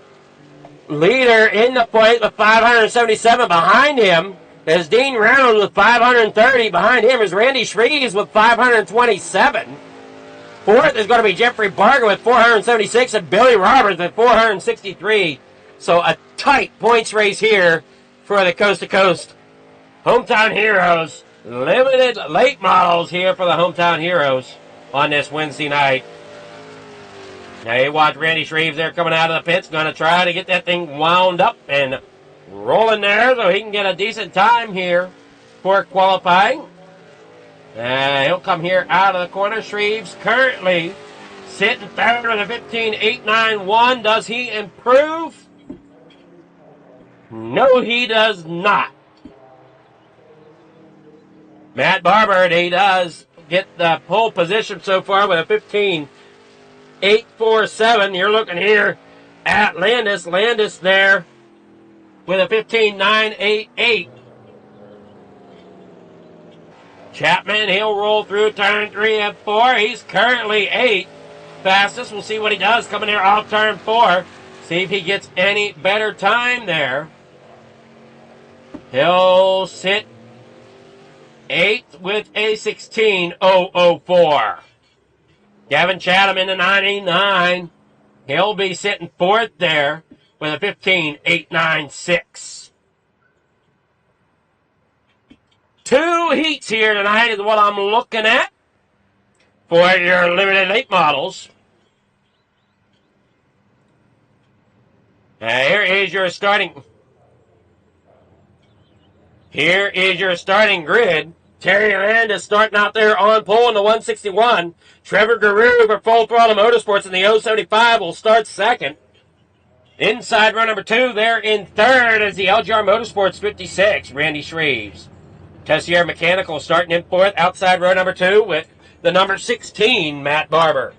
leader in the point with 577. Behind him is Dean Reynolds with 530. Behind him is Randy Shreves with 527. Fourth is going to be Jeffrey Barger with 476 and Billy Roberts with 463. So a tight points race here for the Coast to Coast Hometown Heroes. Limited late models here for the Hometown Heroes on this Wednesday night. Now you watch Randy Shreves there coming out of the pits. Going to try to get that thing wound up and rolling there so he can get a decent time here for qualifying. He'll come here out of the corner. Shreves currently sitting third with a 15.891. Does he improve? No, he does not. Matt Barber, he does get the pole position so far with a 15.847. You're looking here at Landis. Landis there with a 15.988. Chapman, he'll roll through turn 3 and 4. He's currently 8th fastest. We'll see what he does coming here off turn 4. See if he gets any better time there. He'll sit 8th with a 16.004. Gavin Chatham in the 99. He'll be sitting 4th there with a 15.896. 2 heats here tonight is what I'm looking at for your limited late models. Here is your starting grid. Terry Landis starting out there on pole in the 161. Trevor Guru for Full Throttle Motorsports in the 075 will start second. Inside row number 2, there in third is the LGR Motorsports 56, Randy Shreves. Tessier Mechanical starting in 4th, outside row number 2 with the number 16, Matt Barber.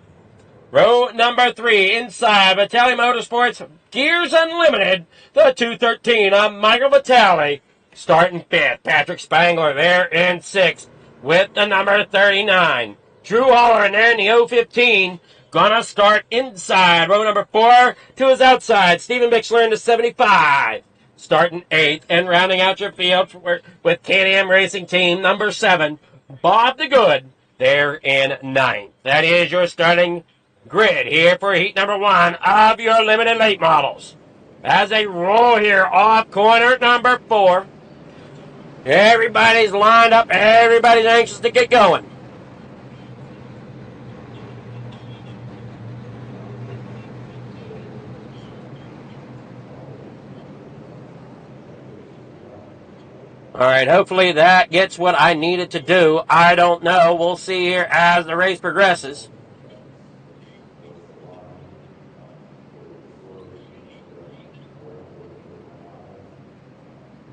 Row number 3, inside Vitale Motorsports, Gears Unlimited, the 213 of Michael Vitale. Starting 5th, Patrick Spangler there in 6th with the number 39. Drew Holler in there in the 015. Gonna start inside row number 4 to his outside. Stephen Bixler in the 75. Starting 8th and rounding out your field with Can-Am Racing Team number 7, Bob the Good there in 9th. That is your starting grid here for heat number 1 of your limited late models. As they roll here off corner number 4. Everybody's lined up. Everybody's anxious to get going. All right, hopefully that gets what I needed to do. I don't know. We'll see here as the race progresses.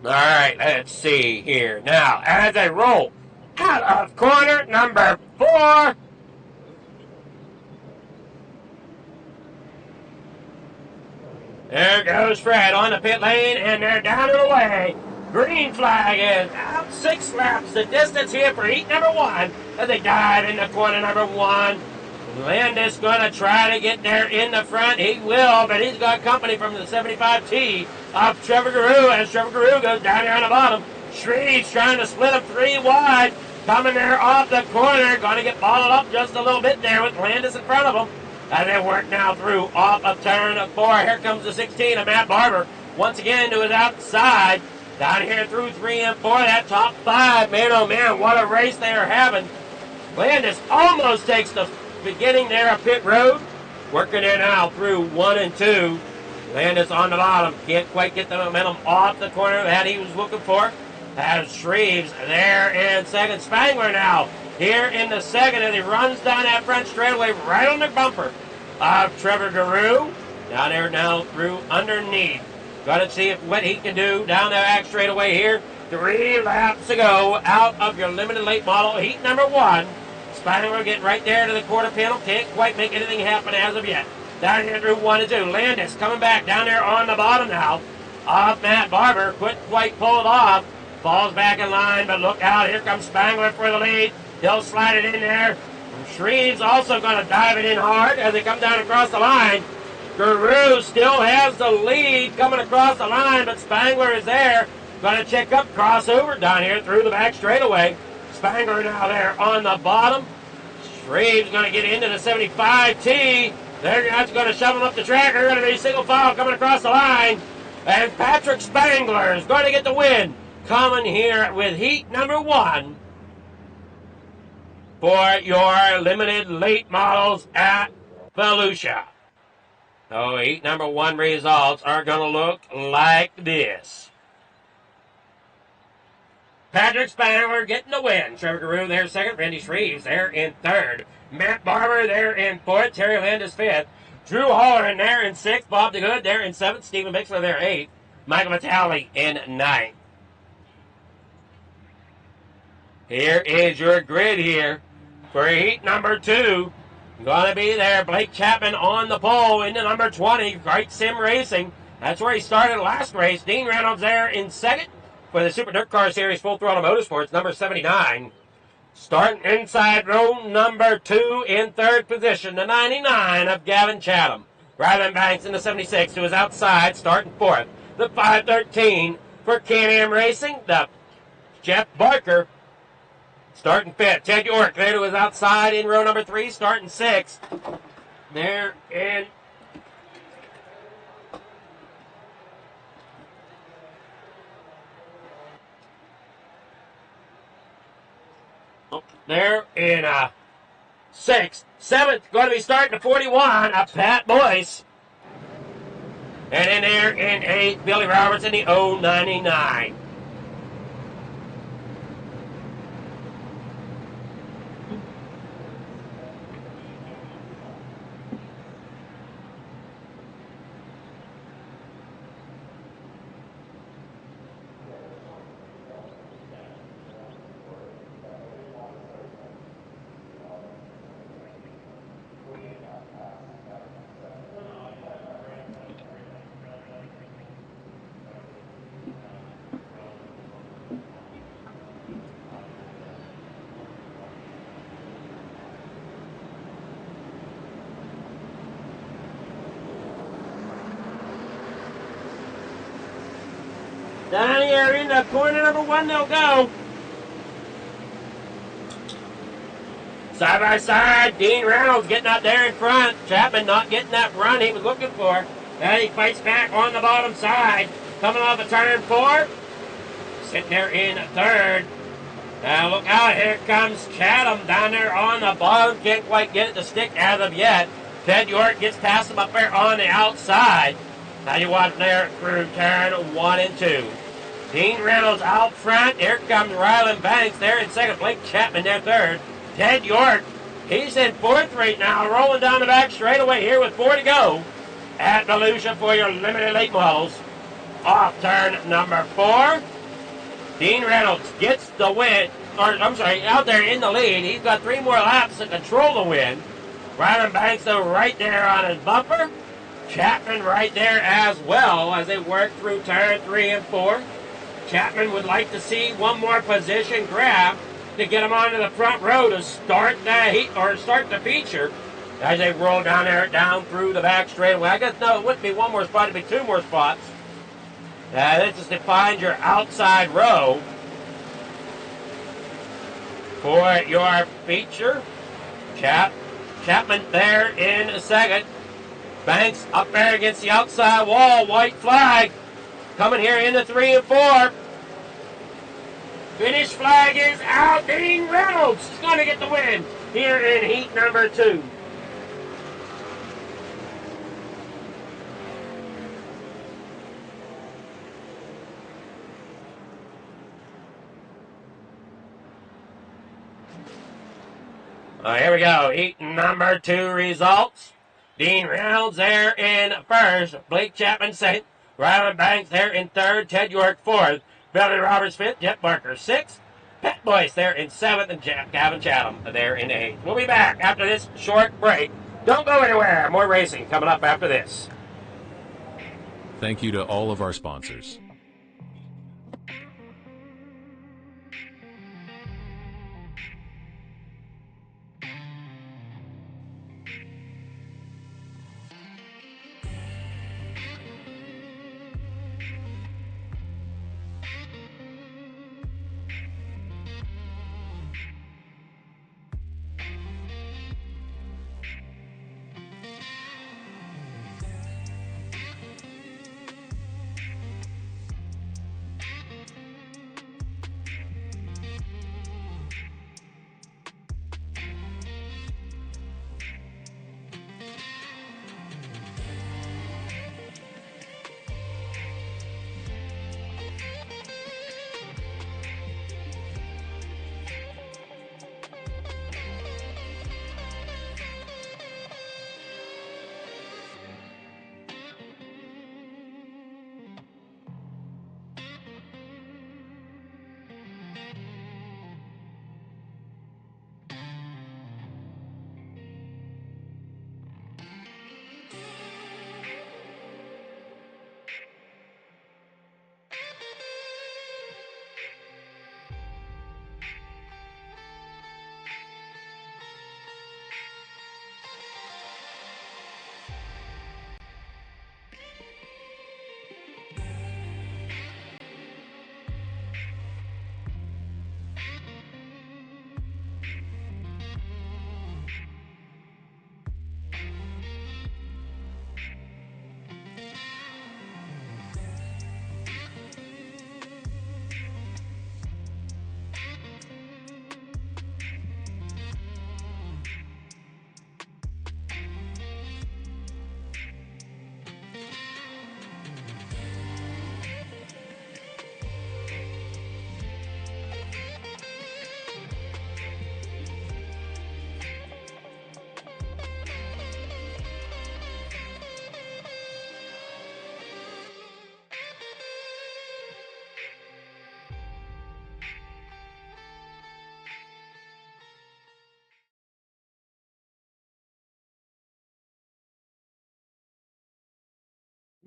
All right, let's see here. Now, as I roll out of corner number 4, There goes Fred on the pit lane, and they're down and away. Green flag is out 6 laps. The distance here for heat number 1 as they dive into corner number 1. Landis going to try to get there in the front. He will, but he's got company from the 75T of Trevor Guru as Trevor Guru goes down here on the bottom. Shreves trying to split him 3 wide. Coming there off the corner. Going to get bottled up just a little bit there with Landis in front of him. And they work now through off of turn 4. Here comes the 16 of Matt Barber. Once again to his outside. Down here through 3 and 4. That top 5. Man, oh man, what a race they are having. Landis almost takes the beginning there of pit road. Working in now through 1 and 2. Landis on the bottom. Can't quite get the momentum off the corner that he was looking for. Has Shreves there in second. Spangler now here in the second as he runs down that front straightaway right on the bumper of Trevor Guru. Down there now through underneath. Got to see what he can do down the back straightaway here. 3 laps to go out of your limited late model heat number 1. Spangler getting right there to the quarter panel. Can't quite make anything happen as of yet. Down here through 1 and 2. Landis coming back down there on the bottom now. Off Matt Barber. Couldn't quite pull it off. Falls back in line, but look out. Here comes Spangler for the lead. He'll slide it in there. Shreves also going to dive it in hard as they come down across the line. Guru still has the lead coming across the line, but Spangler is there. Going to check up, crossover down here through the back straightaway. Spangler now there on the bottom. Shreves going to get into the 75T. They're going to shove him up the track. They're going to be single file coming across the line. And Patrick Spangler is going to get the win. Coming here with heat number 1 for your limited late models at Volusia. So heat number 1 results are going to look like this. Patrick Spangler getting the win. Trevor Guru there second. Randy Shreves there in third. Matt Barber there in fourth. Terry Landis fifth. Drew Halloran there in sixth. Bob DeGood there in seventh. Stephen Bixler there eighth. Michael Vitale in ninth. Here is your grid here for heat number 2. Going to be there. Blake Chapman on the pole into number 20. Great Sim Racing. That's where he started last race. Dean Reynolds there in second for the Super Dirt Car Series Full Throttle Motorsports, number 79. Starting inside row number 2 in third position, the 99 of Gavin Chatham. Ryland Banks in the 76 to his outside, starting fourth. The 513 for Can-Am Racing, the Jeff Barker. Starting fifth. Ted York there to his outside in row number 3, starting sixth. There in sixth. Seventh, going to be starting at 41, a Pat Boyce. And in there in eighth, Billy Roberts in the 099. Down here in the corner number 1, they'll go. Side by side, Dean Reynolds getting out there in front. Chapman not getting that run he was looking for. And he fights back on the bottom side. Coming off of turn 4. Sitting there in third. Now look out, here comes Chatham down there on the bottom. Can't quite get it to stick as of yet. Ted York gets past him up there on the outside. Now you watch there through turn 1 and 2. Dean Reynolds out front. Here comes Ryland Banks there in second. Blake Chapman there third. Ted York, he's in fourth right now, rolling down the back straightaway here with 4 to go at Volusia for your limited late models. Off turn number 4. Dean Reynolds gets the win, out there in the lead. He's got 3 more laps to control the win. Ryland Banks though right there on his bumper. Chapman right there as well as they work through turn 3 and 4. Chapman would like to see one more position grab to get him onto the front row to start the heat or start the feature as they roll down there, down through the back straightaway. I guess no, it wouldn't be one more spot, it'd be 2 more spots. This is to find your outside row for your feature. Chapman there in a second. Banks up there against the outside wall. White flag coming here in the 3 and 4. Finish flag is out. Dean Reynolds is going to get the win here in heat number 2. Here we go. Heat number 2 results. Dean Reynolds there in first. Blake Chapman second. Ryland Banks there in third. Ted York fourth. Billy Roberts fifth. Jet Barker sixth. Pat Boyce there in seventh. And Gavin Chatham there in eighth. We'll be back after this short break. Don't go anywhere. More racing coming up after this. Thank you to all of our sponsors.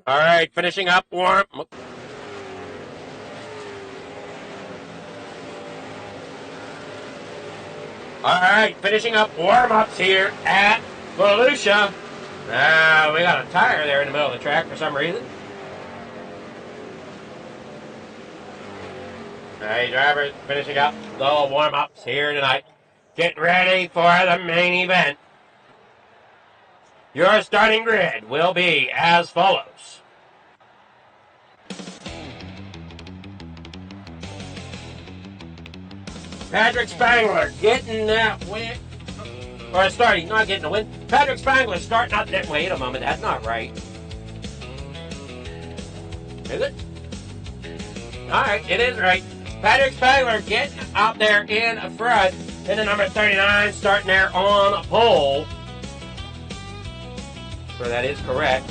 All right, finishing up warm. All right, finishing up warm-ups here at Volusia. We got a tire there in the middle of the track for some reason. All right, drivers finishing up the warm-ups here tonight. Get ready for the main event. Your starting grid will be as follows. Patrick Spangler getting that win. Or starting, not getting the win. Patrick Spangler starting out that. Wait a moment, that's not right. Is it? Alright, it is right. Patrick Spangler getting out there in front. In the number 39, starting there on pole. So that is correct.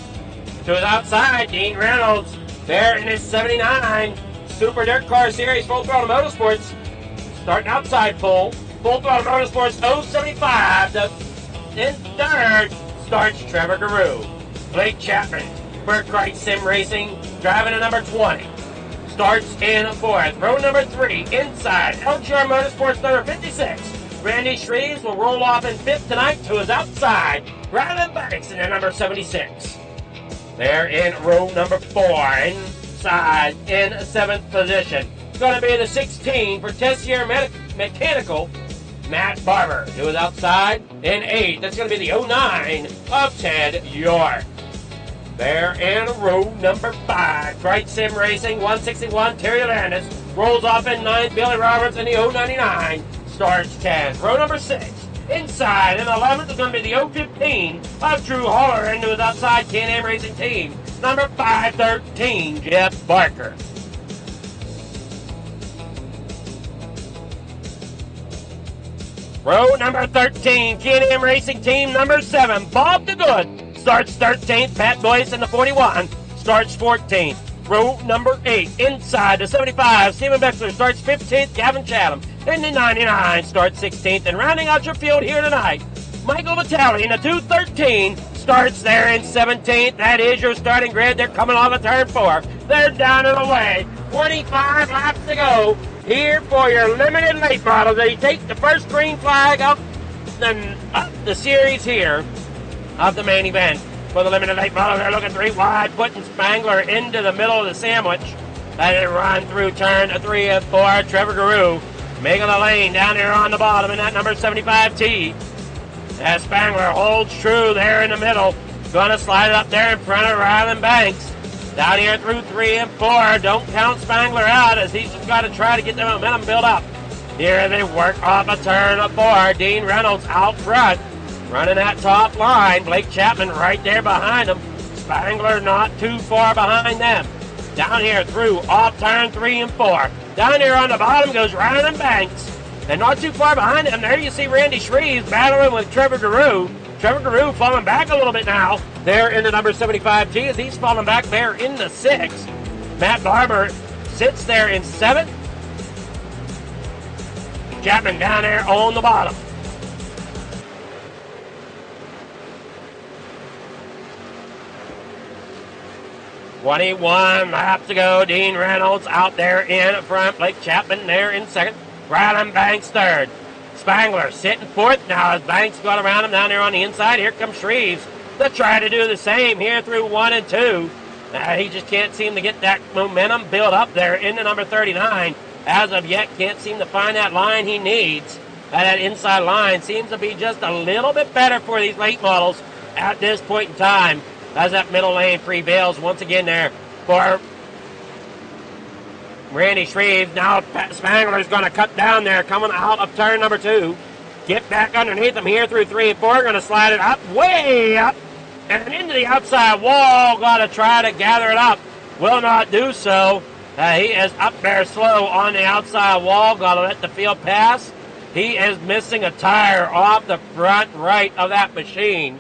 To his outside, Dean Reynolds there in his 79 Super Dirt Car Series Full Throttle Motorsports. Starting outside pole. Full Throttle Motorsports 075. In third starts Trevor Garou. Blake Chapman for R10 Racing, driving to number 20. Starts in 4th. Row number 3, inside. LGR Motorsports number 56. Randy Shreves will roll off in 5th tonight to his outside. Rylan Banks in number 76. They're in row number 4, inside in 7th position. It's going to be the 16 for Tessier Mechanical, Matt Barber, who is outside in 8th. That's going to be the 09 of Ted York. They're in row number 5. R10 Racing, 161. Terry Landis rolls off in 9th. Billy Roberts in the 099 starts 10th. Row number 6. Inside in 11th is going to be the 015 of Drew Holler into his outside Can-Am Racing team. Number 513, Jeff Barker. Row number 13, Can-Am Racing team number 7, Bob DeGood, starts 13th. Pat Boyce in the 41, starts 14th. Row number 8, inside the 75, Stephen Bexler starts 15th. Gavin Chatham in the 99, starts 16th. And rounding out your field here tonight, Michael Vitale in the 213, starts there in 17th. That is your starting grid. They're coming off of turn 4. They're down and away. 25 laps to go. Here for your limited late models. They take the first green flag up the series here of the main event. For the limited late model, they're looking 3 wide, putting Spangler into the middle of the sandwich. Let it run through turn 3 and 4. Trevor Guru making a lane down here on the bottom in that number 75T. As Spangler holds true there in the middle. Going to slide it up there in front of Rylan Banks. Down here through 3 and 4. Don't count Spangler out as he's just got to try to get the momentum built up. Here they work off a turn 4. Dean Reynolds out front. Running that top line. Blake Chapman right there behind him. Spangler not too far behind them. Down here through off turn 3 and 4. Down here on the bottom goes Rylan Banks. And not too far behind him, there you see Randy Shreves battling with Trevor Guru. Trevor Guru falling back a little bit now. There in the number 75G as he's falling back there in the 6th. Matt Barber sits there in 7th. Chapman down there on the bottom. .21 laps to go. Dean Reynolds out there in front. Blake Chapman there in 2nd. Rylan Banks 3rd. Spangler sitting 4th now as Banks got around him down there on the inside. Here comes Shreves to try to do the same here through 1 and 2. He just can't seem to get that momentum built up there in the number 39. As of yet, can't seem to find that line he needs. That inside line seems to be just a little bit better for these late models at this point in time. As that middle lane prevails once again there for Randy Shreves. Now Spangler's going to cut down there, coming out of turn number 2. Get back underneath him here through 3 and 4. Going to slide it up, way up, and into the outside wall. Got to try to gather it up. Will not do so. He is up there slow on the outside wall. Got to let the field pass. He is missing a tire off the front right of that machine.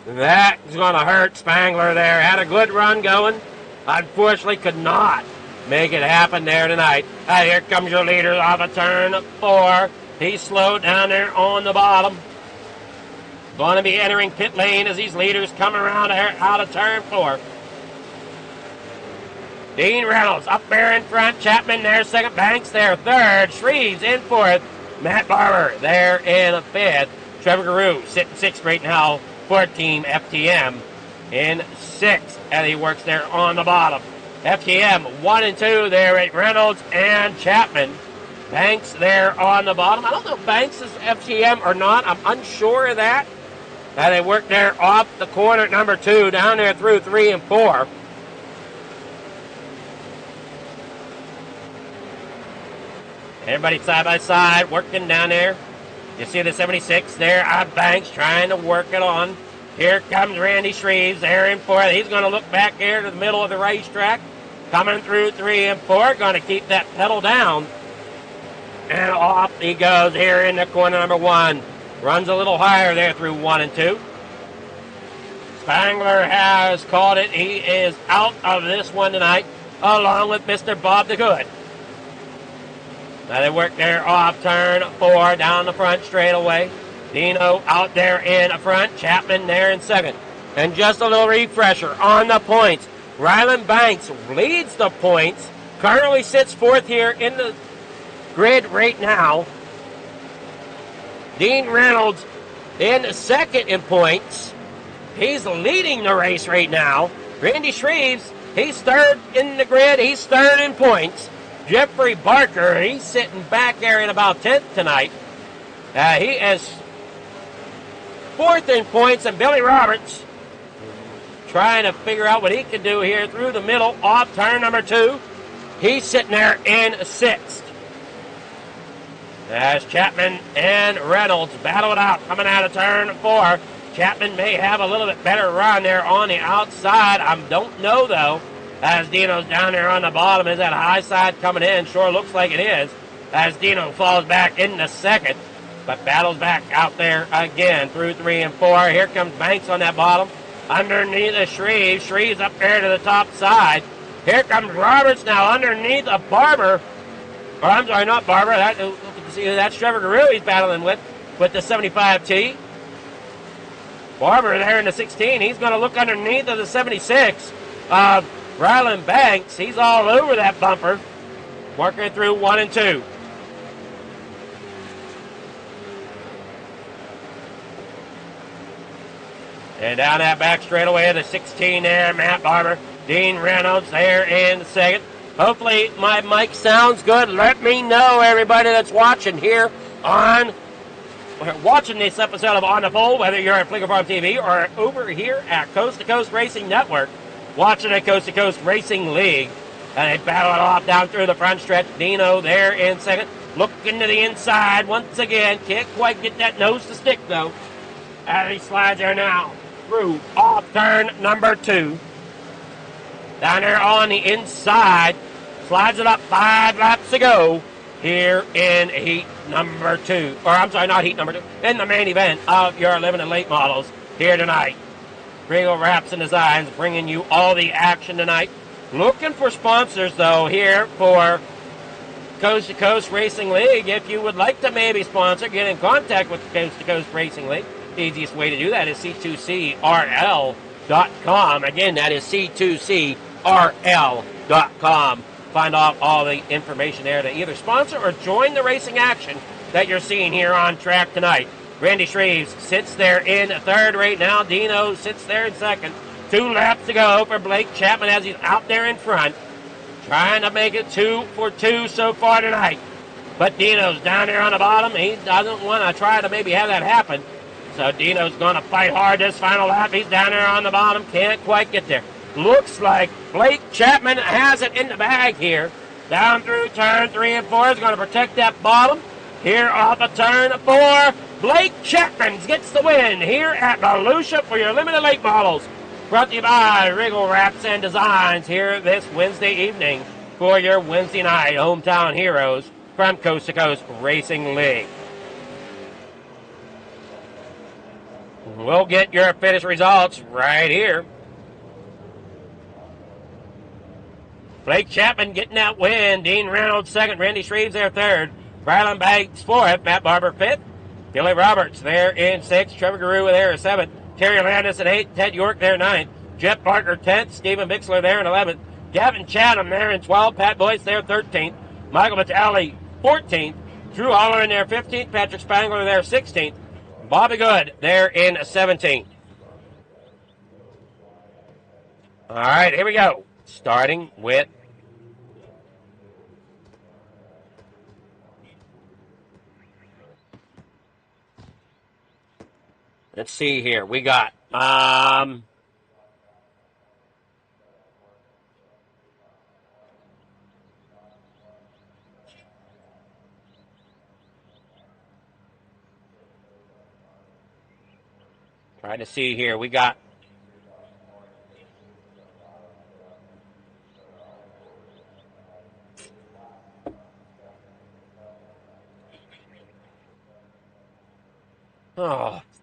That's going to hurt Spangler there. Had a good run going. Unfortunately, could not make it happen there tonight. Here comes your leader off of turn 4. He's slowed down there on the bottom. Going to be entering pit lane as these leaders come around out of turn 4. Dean Reynolds up there in front. Chapman there 2nd. Banks there 3rd. Shreves in 4th. Matt Barber there in 5th. Trevor Guru sitting 6th right now for Team FTM in 6th, and he works there on the bottom. FTM 1 and 2 there at Reynolds and Chapman. Banks there on the bottom. I don't know if Banks is FTM or not. I'm unsure of that. They work there off the corner at number 2, down there through 3 and 4. Everybody side by side working down there. You see the 76 there on Banks trying to work it on. Here comes Randy Shreves there in 4th. He's going to look back here to the middle of the racetrack. Coming through 3 and 4. Going to keep that pedal down. And off he goes here in the corner number 1. Runs a little higher there through 1 and 2. Spangler has caught it. He is out of this one tonight, along with Mr. Bob DeGood. Now they work there off turn 4 down the front straightaway. Dino out there in front. Chapman there in 2nd. And just a little refresher on the points. Ryland Banks leads the points. Currently sits fourth here in the grid right now. Dean Reynolds in second in points. He's leading the race right now. Randy Shreves, he's third in the grid. He's third in points. Jeffrey Barker, he's sitting back there in about 10th tonight. He is fourth in points. And Billy Roberts trying to figure out what he can do here through the middle off turn number 2. He's sitting there in 6th. As Chapman and Reynolds battle it out coming out of turn 4. Chapman may have a little bit better run there on the outside. I don't know, though, as Dino's down there on the bottom. Is that high side coming in? Sure looks like it is, as Dino falls back into second, but battles back out there again through 3 and 4. Here comes Banks on that bottom. Underneath the Shreves. Shreves up there to the top side. Here comes Roberts now underneath a Barber. Or I'm sorry, not Barber. That's Trevor Garou he's battling with the 75T. Barber there in the 16. He's going to look underneath of the 76 of Ryland Banks. He's all over that bumper. Working through 1 and 2. And down that back straightaway, the 16 there, Matt Barber. Dean Reynolds there in the second. Hopefully my mic sounds good. Let me know, everybody that's watching here watching this episode of On the Pole, whether you're at Flicker Farm TV or over here at Coast to Coast Racing Network, watching at Coast to Coast Racing League. And they battle it off down through the front stretch. Dino there in second. Looking to the inside once again. Can't quite get that nose to stick, though. And he slides there now through off turn number 2. Down there on the inside. Slides it up 5 laps to go here in heat number 2. Or I'm sorry, not heat number 2. In the main event of your limited late models here tonight. Regal Wraps and Designs bringing you all the action tonight. Looking for sponsors, though, here for Coast to Coast Racing League. If you would like to maybe sponsor, get in contact with the Coast to Coast Racing League. The easiest way to do that is C2CRL.com. Again, that is C2CRL.com. Find out all the information there to either sponsor or join the racing action that you're seeing here on track tonight. Randy Shreves sits there in third right now. Dino sits there in second. 2 laps to go for Blake Chapman as he's out there in front. Trying to make it 2 for 2 so far tonight. But Dino's down there on the bottom. He doesn't want to try to maybe have that happen. So Dino's going to fight hard this final lap. He's down there on the bottom. Can't quite get there. Looks like Blake Chapman has it in the bag here. Down through turn 3 and 4 is going to protect that bottom. Here off of turn 4, Blake Chapman gets the win here at Volusia for your limited late models. Brought to you by Regal Wraps and Designs here this Wednesday evening for your Wednesday night hometown heroes from Coast to Coast Racing League. We'll get your finish results right here. Blake Chapman getting that win. Dean Reynolds second. Randy Shreves there third. Ryland Banks fourth. Matt Barber fifth. Billy Roberts there in sixth. Trevor Garou there in seventh. Terry Landis at 8th. Ted York there 9th. Jeff Parker 10th. Stephen Bixler there in 11th. Gavin Chatham there in 12th. Pat Boyce there 13th. Michael Vitale 14th. Drew Holler in there 15th. Patrick Spangler there 16th. Bobby Good there in 17th. All right, here we go. Starting with let's see here. We got trying to see here. We got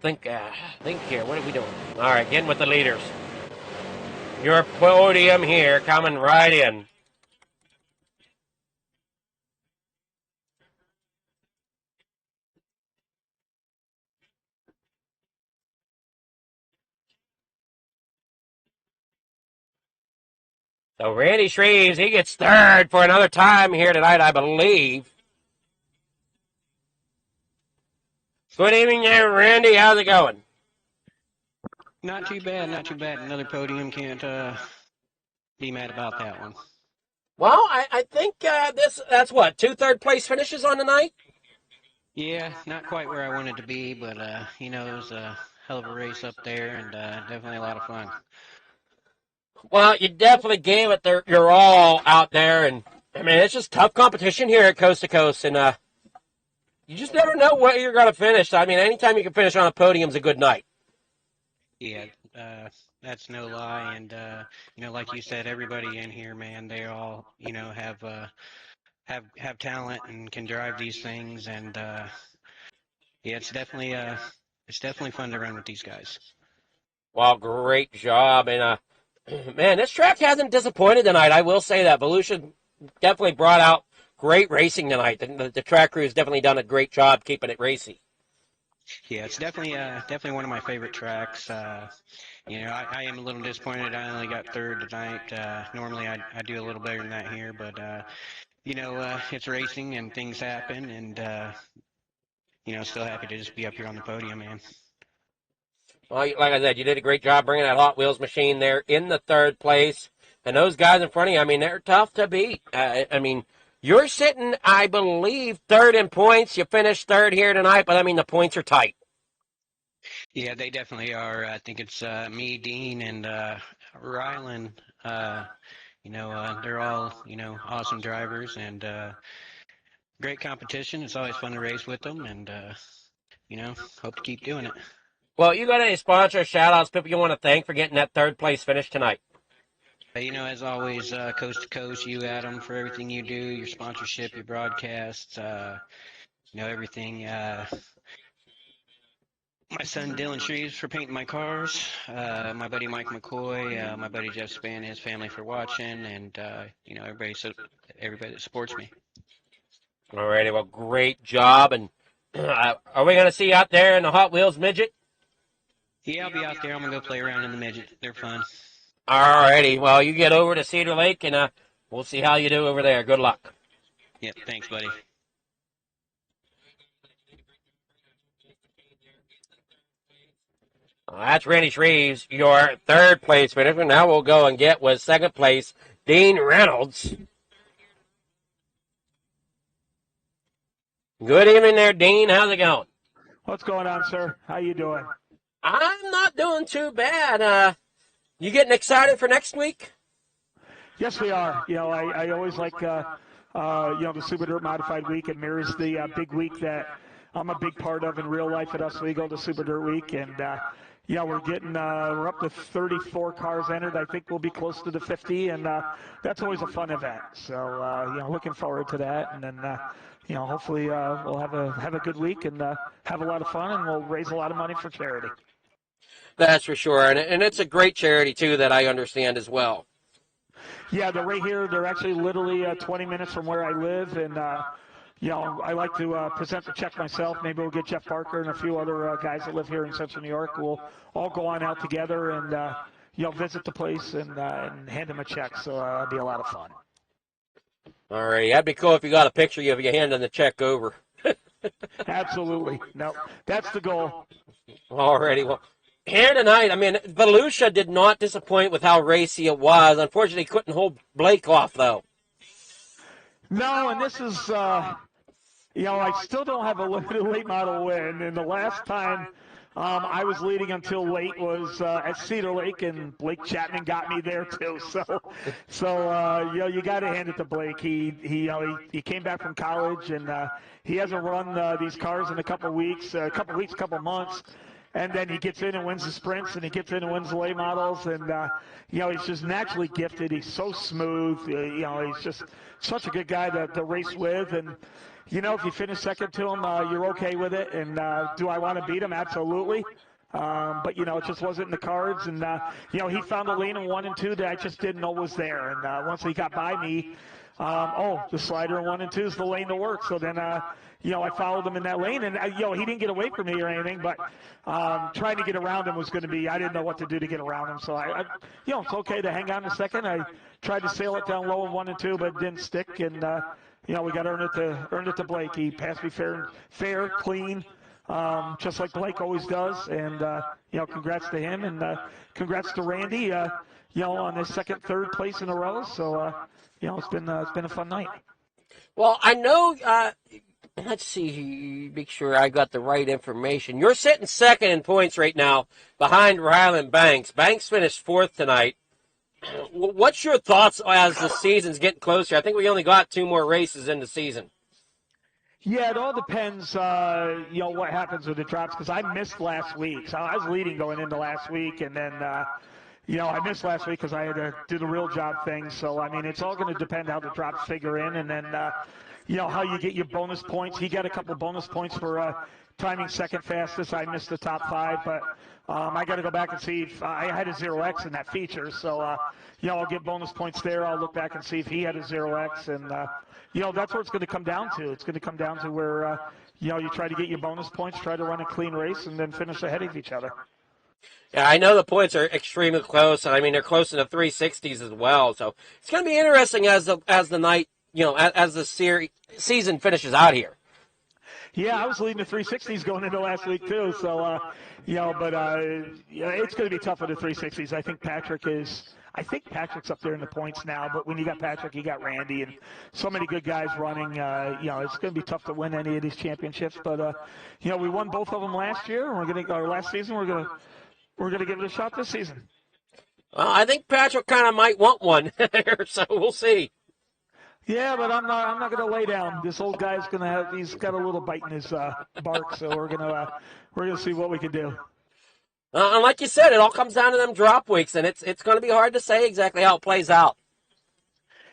think here. What are we doing? All right, getting with the leaders. Your podium here coming right in. So Randy Shreves, he gets third for another time here tonight, I believe. Good evening there, Randy. How's it going? Not too bad, not too bad. Another podium, can't be mad about that one. Well, I think that's what, 2 third-place finishes on the night? Yeah, not quite where I wanted to be, but, it was a hell of a race up there, and definitely a lot of fun. Well, you definitely gave it your all out there, and, I mean, it's just tough competition here at Coast to Coast, and you just never know where you're going to finish. I mean, anytime you can finish on a podium's a good night. Yeah, that's no lie, and, like you said, everybody in here, man, they all, have talent and can drive these things, and yeah, it's definitely fun to run with these guys. Well, great job, and man, this track hasn't disappointed tonight. I will say that Volusia definitely brought out great racing tonight. The track crew has definitely done a great job keeping it racy. Yeah, it's definitely one of my favorite tracks. I am a little disappointed I only got third tonight. Normally I do a little better than that here, but it's racing and things happen, and still happy to just be up here on the podium, man. Well, like I said, you did a great job bringing that Hot Wheels machine there in the third place. And those guys in front of you, I mean, they're tough to beat. I mean, you're sitting, I believe, third in points. You finished third here tonight, but I mean, the points are tight. Yeah, they definitely are. I think it's me, Dean, and Rylan. They're all, awesome drivers, and great competition. It's always fun to race with them, and, hope to keep doing it. Well, you got any sponsor shout-outs, people you want to thank for getting that third place finish tonight? As always, Coast to Coast, you, Adam, for everything you do, your sponsorship, your broadcasts, everything. My son Dylan Shreves for painting my cars, my buddy Mike McCoy, my buddy Jeff Spann, his family for watching, and everybody that supports me. Alrighty, well, great job. And are we going to see you out there in the Hot Wheels midget? Yeah, I'll be out there. I'm going to go play around in the midget. They're fun. Alrighty, well, you get over to Cedar Lake, and we'll see how you do over there. Good luck. Yep, thanks, buddy. That's Randy Shreves, your third place finisher. Now we'll go and get with second place, Dean Reynolds. Good evening there, Dean. How's it going? What's going on, sir? How you doing? I'm not doing too bad. You getting excited for next week? Yes, we are. I always like, the Super Dirt Modified Week. It mirrors the big week that I'm a big part of in real life at Oswego, the Super Dirt Week. And, we're up to 34 cars entered. I think we'll be close to the 50, and that's always a fun event. So, looking forward to that. And then, hopefully we'll have a good week and have a lot of fun, and we'll raise a lot of money for charity. That's for sure, and it's a great charity, too, that I understand as well. Yeah, they're right here. They're actually literally 20 minutes from where I live, and, I like to present the check myself. Maybe we'll get Jeff Parker and a few other guys that live here in Central New York. We'll all go on out together and, visit the place and hand them a check, so it'll be a lot of fun. All right, that'd be cool if you got a picture of you handing the check over. Absolutely. No, that's the goal. All righty, well. Here tonight, I mean, Volusia did not disappoint with how racy it was. Unfortunately, couldn't hold Blake off, though. No, and this is, I still don't have a late model win. And the last time I was leading until late was at Cedar Lake, and Blake Chapman got me there too. So you got to hand it to Blake. He came back from college, and he hasn't run these cars in a couple months. And then he gets in and wins the sprints, and he gets in and wins the late models. And, he's just naturally gifted. He's so smooth. He's just such a good guy to race with. And, if you finish second to him, you're okay with it. And do I want to beat him? Absolutely. But, it just wasn't in the cards. And, he found a lane in 1 and 2 that I just didn't know was there. And once he got by me, the slider in 1 and 2 is the lane to work. So then, I followed him in that lane, and, he didn't get away from me or anything, but trying to get around him was going to be, I didn't know what to do to get around him. So, it's okay to hang on a second. I tried to sail it down low in 1 and 2, but it didn't stick, and, we got to earn it to Blake. He passed me fair, clean, just like Blake always does, and, congrats to him, and congrats to Randy, on his second, third place in a row. So, it's been a fun night. Well, I know, let's see, make sure I got the right information. You're sitting second in points right now behind Ryland Banks. Banks finished 4th tonight. What's your thoughts as the season's getting closer? I think we only got 2 more races in the season. Yeah, it all depends, what happens with the drops, because I missed last week. So I was leading going into last week, and then, I missed last week because I had to do the real job thing. So, I mean, it's all going to depend how the drops figure in, and then, how you get your bonus points. He got a couple bonus points for timing second fastest. I missed the top 5, but I got to go back and see if I had a 0X in that feature. So, I'll get bonus points there. I'll look back and see if he had a 0X, and, that's what it's going to come down to. It's going to come down to where, you try to get your bonus points, try to run a clean race, and then finish ahead of each other. Yeah, I know the points are extremely close, and I mean they're close in the 360s as well. So it's going to be interesting as the night, as the season finishes out here. Yeah, I was leading the 360s going into last week too. So, it's going to be tough with the 360s. I think Patrick's up there in the points now, but when you got Patrick, you got Randy, and so many good guys running. It's going to be tough to win any of these championships. But we won both of them last year. Last season. We're going to give it a shot this season. Well, I think Patrick kind of might want one, so we'll see. Yeah, but I'm not going to lay down. This old guy's he's got a little bite in his bark, so we're going to see what we can do. And like you said, it all comes down to them drop weeks, and it's going to be hard to say exactly how it plays out.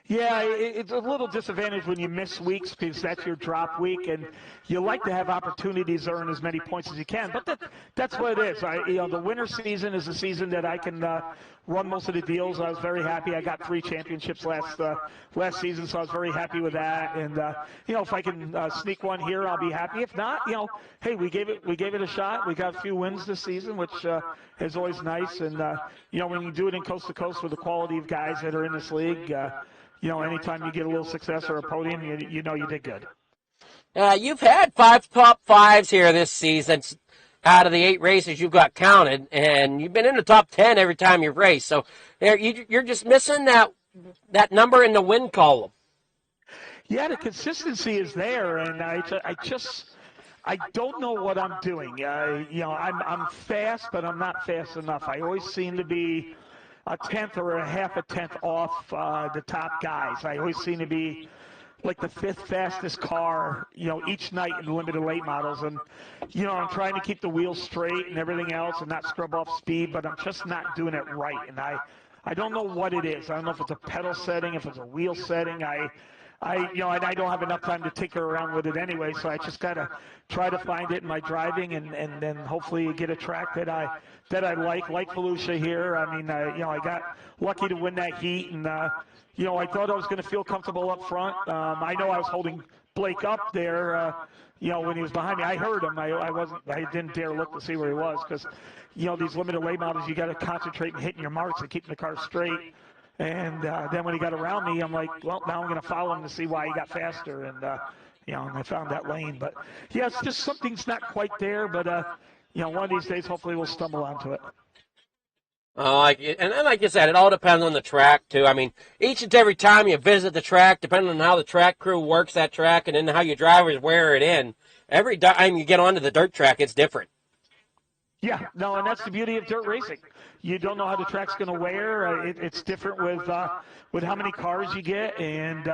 Yeah, it's a little disadvantage when you miss weeks because that's your drop week, and you like to have opportunities to earn as many points as you can. But that's what it is. The winter season is a season that I can run most of the deals. I was very happy. I got 3 championships last season, so I was very happy with that. And if I can sneak one here, I'll be happy. If not, hey, we gave it a shot. We got a few wins this season, which is always nice. And when you do it in coast to coast with the quality of guys that are in this league. Anytime you get a little success or a podium, you did good. You've had 5 top 5s here this season out of the 8 races you've got counted, and you've been in the top 10 every time you've raced. So you're just missing that number in the win column. Yeah, the consistency is there, and I don't know what I'm doing. I'm fast, but I'm not fast enough. I always seem to be a tenth or a half a tenth off the top guys. I always seem to be like the 5th fastest car, each night in the limited late models. And, I'm trying to keep the wheels straight and everything else and not scrub off speed, but I'm just not doing it right. And I don't know what it is. I don't know if it's a pedal setting, if it's a wheel setting. I don't have enough time to tinker around with it anyway, so I just got to try to find it in my driving and then hopefully get a track that I like Volusia here. I mean, I got lucky to win that heat, and, I thought I was going to feel comfortable up front. I know I was holding Blake up there, when he was behind me. I heard him. I didn't dare look to see where he was because, these limited late models, you got to concentrate on hitting your marks and keeping the car straight. And then when he got around me, I'm like, well, now I'm going to follow him to see why he got faster. And, and I found that lane. But, yeah, it's just something's not quite there. But, one of these days, hopefully we'll stumble onto it. And like you said, it all depends on the track, too. I mean, each and every time you visit the track, depending on how the track crew works that track and then how your drivers wear it in, every time you get onto the dirt track, it's different. Yeah, no, and that's the beauty of dirt racing. You don't know how the track's going to wear. It's different with how many cars you get and,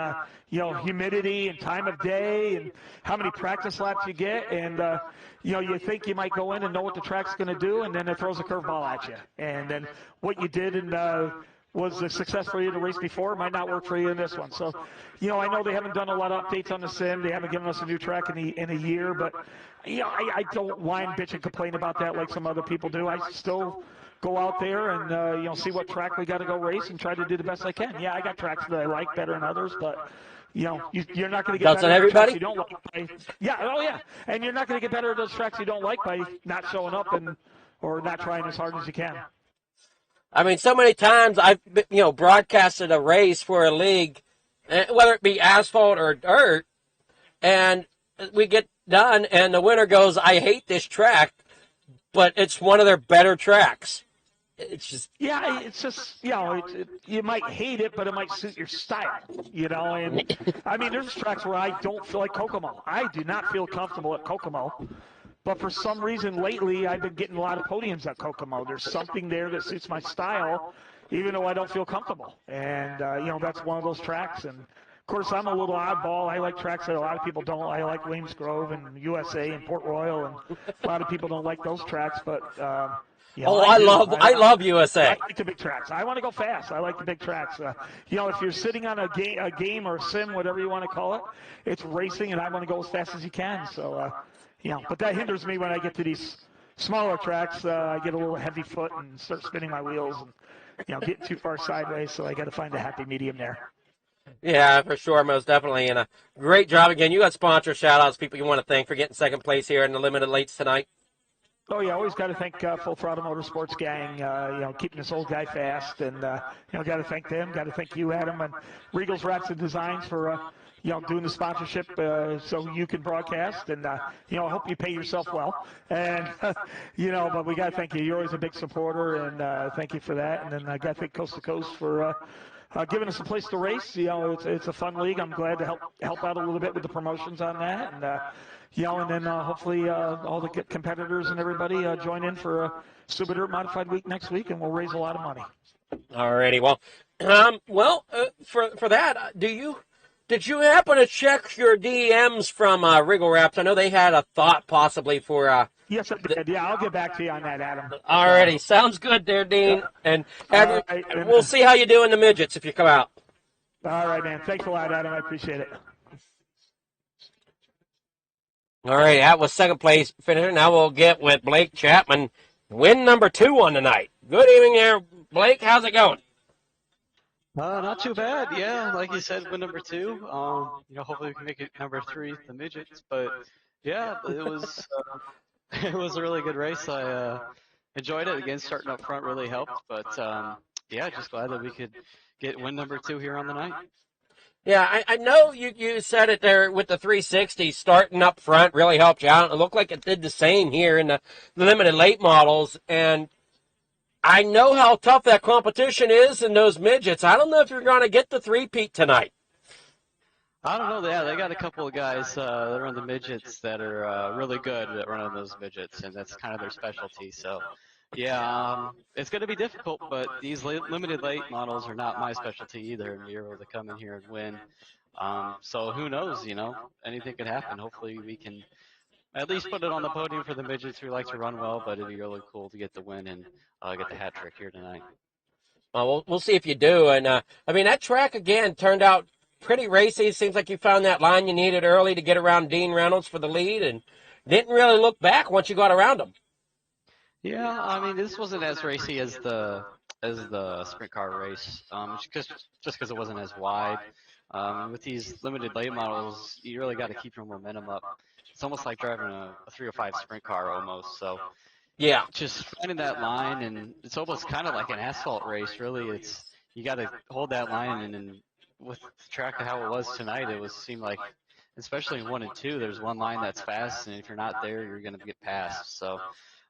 humidity and time of day and how many practice laps you get. And, you think you might go in and know what the track's going to do, and then it throws a curveball at you. And then what you did was a success for you in the race before might not work for you in this one. So, I know they haven't done a lot of updates on the sim. They haven't given us a new track in a year, but, I don't whine, bitch, and complain about that like some other people do. I still go out there and see what track we got to go race and try to do the best I can. Yeah, I got tracks that I like better than others, but you're not going to get Doesn't better at everybody? tracks you don't like by, yeah, and you're not going to get better at those tracks you don't like by not showing up or not trying as hard as you can. I mean, so many times I've broadcasted a race for a league, whether it be asphalt or dirt, and we get done, and the winner goes, "I hate this track," but it's one of their better tracks. It's just it's just you might hate it, but it might suit your style, And I mean, there's tracks where I don't feel like Kokomo. I do not feel comfortable at Kokomo. But for some reason lately, I've been getting a lot of podiums at Kokomo. There's something there that suits my style, even though I don't feel comfortable. And, that's one of those tracks. And, of course, I'm a little oddball. I like tracks that a lot of people don't. I like Williams Grove and USA and Port Royal, and a lot of people don't like those tracks. But, I love USA. I like the big tracks. I want to go fast. I like the big tracks. If you're sitting on a game or a sim, whatever you want to call it, it's racing, and I want to go as fast as you can. So, but that hinders me when I get to these smaller tracks. I get a little heavy foot and start spinning my wheels and, getting too far sideways. So I got to find a happy medium there. Yeah, for sure, most definitely. And a great job again. You got sponsor shout-outs, people you want to thank for getting second place here in the limited lates tonight. Oh, yeah, always got to thank Full Throttle Motorsports gang, keeping this old guy fast. And, got to thank them. Got to thank you, Adam, and Regal's Wraps and Designs for, doing the sponsorship so you can broadcast. And, I hope you pay yourself well. And, but we got to thank you. You're always a big supporter, and thank you for that. And then I got to thank Coast to Coast for giving us a place to race. It's a fun league. I'm glad to help out a little bit with the promotions on that. And, and then hopefully all the competitors and everybody join in for a Super Dirt Modified Week next week, and we'll raise a lot of money. Alrighty, for that, did you happen to check your DMs from Wriggle Wraps? I know they had a thought possibly for. Yes, I did. Yeah, I'll get back to you on that, Adam. Alrighty, sounds good there, Dean. And we'll see how you do in the midgets if you come out. All right, man. Thanks a lot, Adam. I appreciate it. All right, that was second place finisher. Now we'll get with Blake Chapman, win number 2 on the night. Good evening there, Blake. How's it going? Not too bad. Yeah, like you said, win number 2. Hopefully we can make it number 3, the midgets. But yeah, it was a really good race. I enjoyed it. Again, starting up front really helped. But just glad that we could get win number 2 here on the night. Yeah, I know you said it there with the 360 starting up front really helped you out. It looked like it did the same here in the limited late models. And I know how tough that competition is in those midgets. I don't know if you're going to get the 3-peat tonight. I don't know. Yeah, they got a couple of guys that run the midgets that are really good at running those midgets, and that's kind of their specialty. So, yeah, it's going to be difficult, but these limited late models are not my specialty either, and you're able to come in here and win. So who knows, anything could happen. Hopefully we can at least put it on the podium for the midgets. We like to run well, but it'd be really cool to get the win and get the hat trick here tonight. Well, we'll see if you do. And, that track, again, turned out pretty racy. It seems like you found that line you needed early to get around Dean Reynolds for the lead and didn't really look back once you got around him. Yeah, this wasn't as racy as the sprint car race, just because it wasn't as wide. With these limited late models, you really got to keep your momentum up. It's almost like driving a 305 sprint car almost. So yeah, just finding that line, and it's almost kind of like an asphalt race. Really, you got to hold that line, and with the track of how it was tonight, seemed like, especially in 1 and 2, there's one line that's fast, and if you're not there, you're going to get passed. So.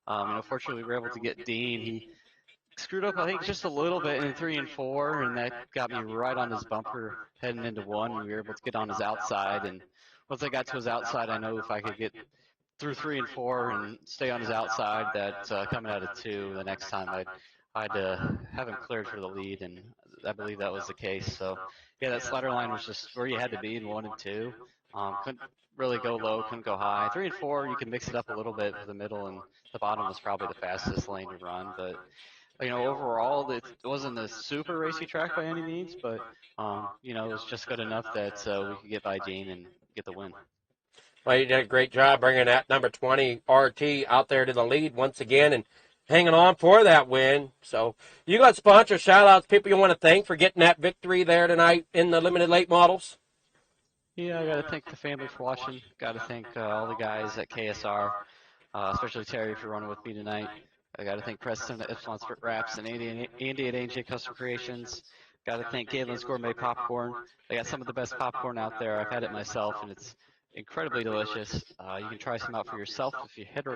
Fortunately, we were able to get Dean. He screwed up, I think, just a little bit in 3 and 4, and that got me right on his bumper heading into 1. We were able to get on his outside, and once I got to his outside, I know if I could get through 3 and 4 and stay on his outside, that coming out of 2, the next time I'd have him cleared for the lead, and I believe that was the case. So, yeah, that slider line was just where you had to be in 1 and 2. Couldn't really go low, couldn't go high. 3 and 4, you can mix it up a little bit for the middle, and the bottom was probably the fastest lane to run. But overall, it wasn't a super racy track by any means, but it was just good enough that we could get by Dean and get the win. Well, you did a great job bringing that number 20 RT out there to the lead once again, and hanging on for that win. So you got sponsor shout-outs, people you want to thank for getting that victory there tonight in the limited late models? Yeah, I got to thank the family for watching. Got to thank all the guys at KSR, especially Terry for running with me tonight. I got to thank Preston at Epsilon Spit Wraps and Andy at AJ Custom Creations. Got to thank Galen's Gourmet Popcorn. They got some of the best popcorn out there. I've had it myself, and it's incredibly delicious. You can try some out for yourself if you head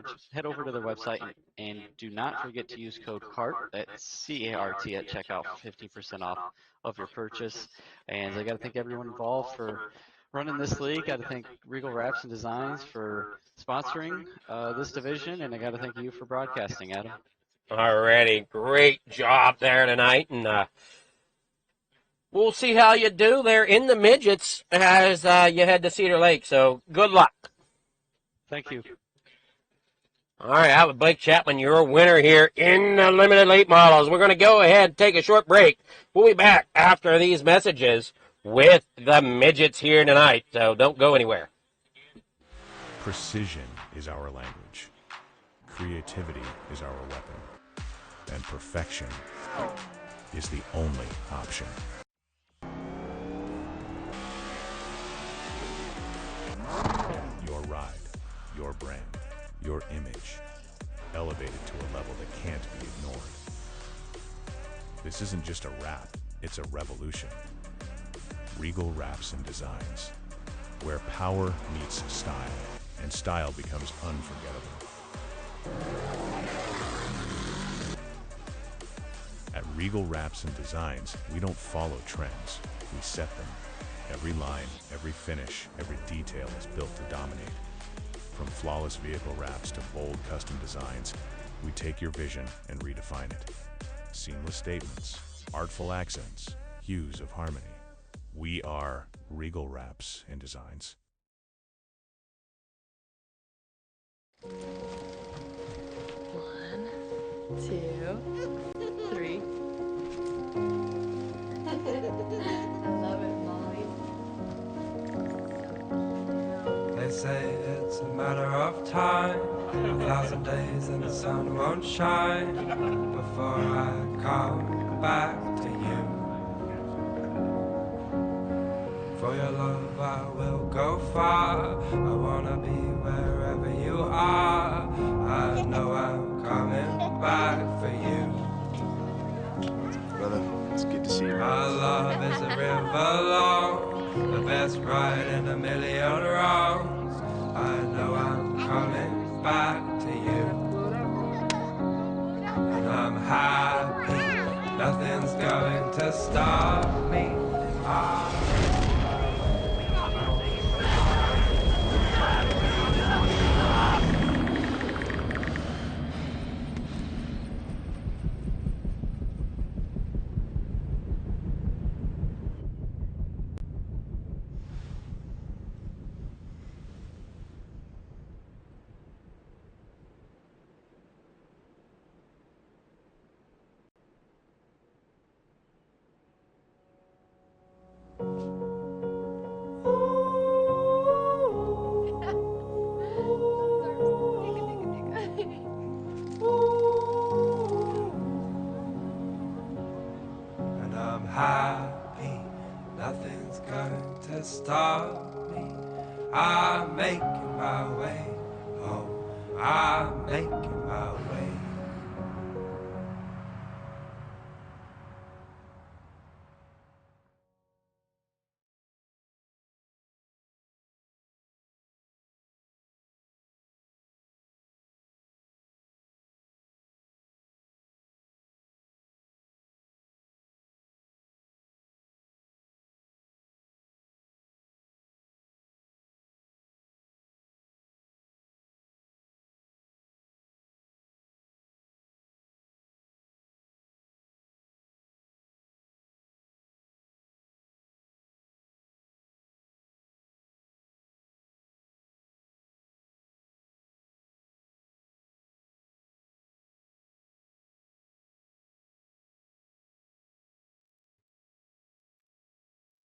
over to their website and do not forget to use code CART, that's C-A-R-T at checkout for 15% off of your purchase. And I got to thank everyone involved for running this league. Got to thank Regal Wraps and Designs for sponsoring this division, and I got to thank you for broadcasting, Adam. Alrighty, great job there tonight, and we'll see how you do there in the midgets as you head to Cedar Lake. So good luck. Thank you. All right, Albert Blake Chapman, your winner here in the limited late models. We're going to go ahead and take a short break. We'll be back after these messages with the midgets here tonight, so don't go anywhere. Precision is our language. Creativity is our weapon. And perfection is the only option. Your ride, your brand, your image, elevated to a level that can't be ignored. This isn't just a wrap, it's a revolution. Regal Wraps and Designs, where power meets style, and style becomes unforgettable. At Regal Wraps and Designs, we don't follow trends, we set them. Every line, every finish, every detail is built to dominate. From flawless vehicle wraps to bold custom designs, we take your vision and redefine it. Seamless statements, artful accents, hues of harmony. We are Regal Wraps and Designs. One, two, three. I love it, Molly. They say it's a matter of time, 1,000 days and the sun won't shine before I come back to you. For your love I will go far, I wanna be wherever you are. I know I'm coming back for you. Brother, it's good to see you. Our love is a river long, the best ride in a million wrongs. I know I'm coming back to you. And I'm happy, nothing's going to stop me. And I'm happy, nothing's going to stop me. I'm making my way home, I'm making my way.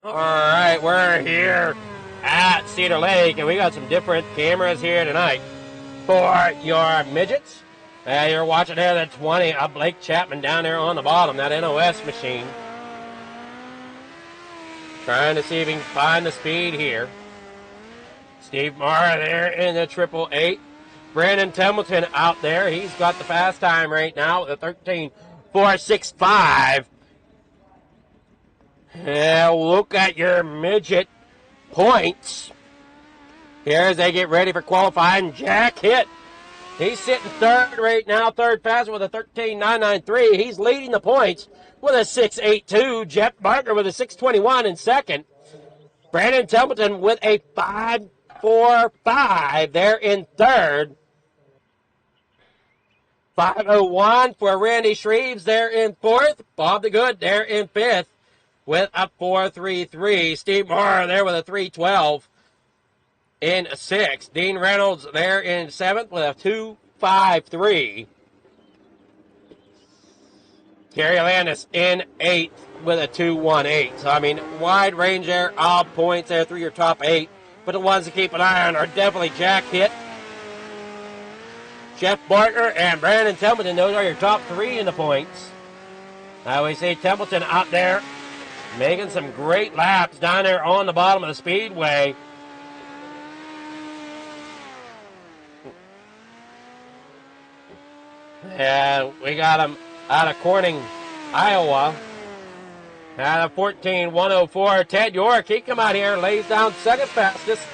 All right, we're here at Cedar Lake, and we got some different cameras here tonight for your midgets You're watching there the 20 of Blake Chapman down there on the bottom, that NOS machine. Trying to see if he can find the speed here. Steve Mara there in the 888. Brandon Templeton out there. He's got the fast time right now with a 13.465. Yeah, look at your midget points. Here as they get ready for qualifying. Jack Hitt. He's sitting third right now, third fast with a 13.993. He's leading the points with a 6.82. Jeff Barker with a 6.21 in second. Brandon Templeton with a 5.45 there in third. 5.01 for Randy Shreves there in fourth. Bob the Good there in fifth with a 4.33. Steve Mara there with a 3.12 in sixth. Dean Reynolds there in seventh with a 2.53. Gary Landis in eighth with a 2.18. So, I mean, wide range there of points there through your top eight. But the ones to keep an eye on are definitely Jack Hitt, Jeff Barker, and Brandon Templeton. Those are your top three in the points. Now we see Templeton out there making some great laps down there on the bottom of the speedway. And we got him out of Corning, Iowa. At a 14.104, Ted York, he come out here, lays down second fastest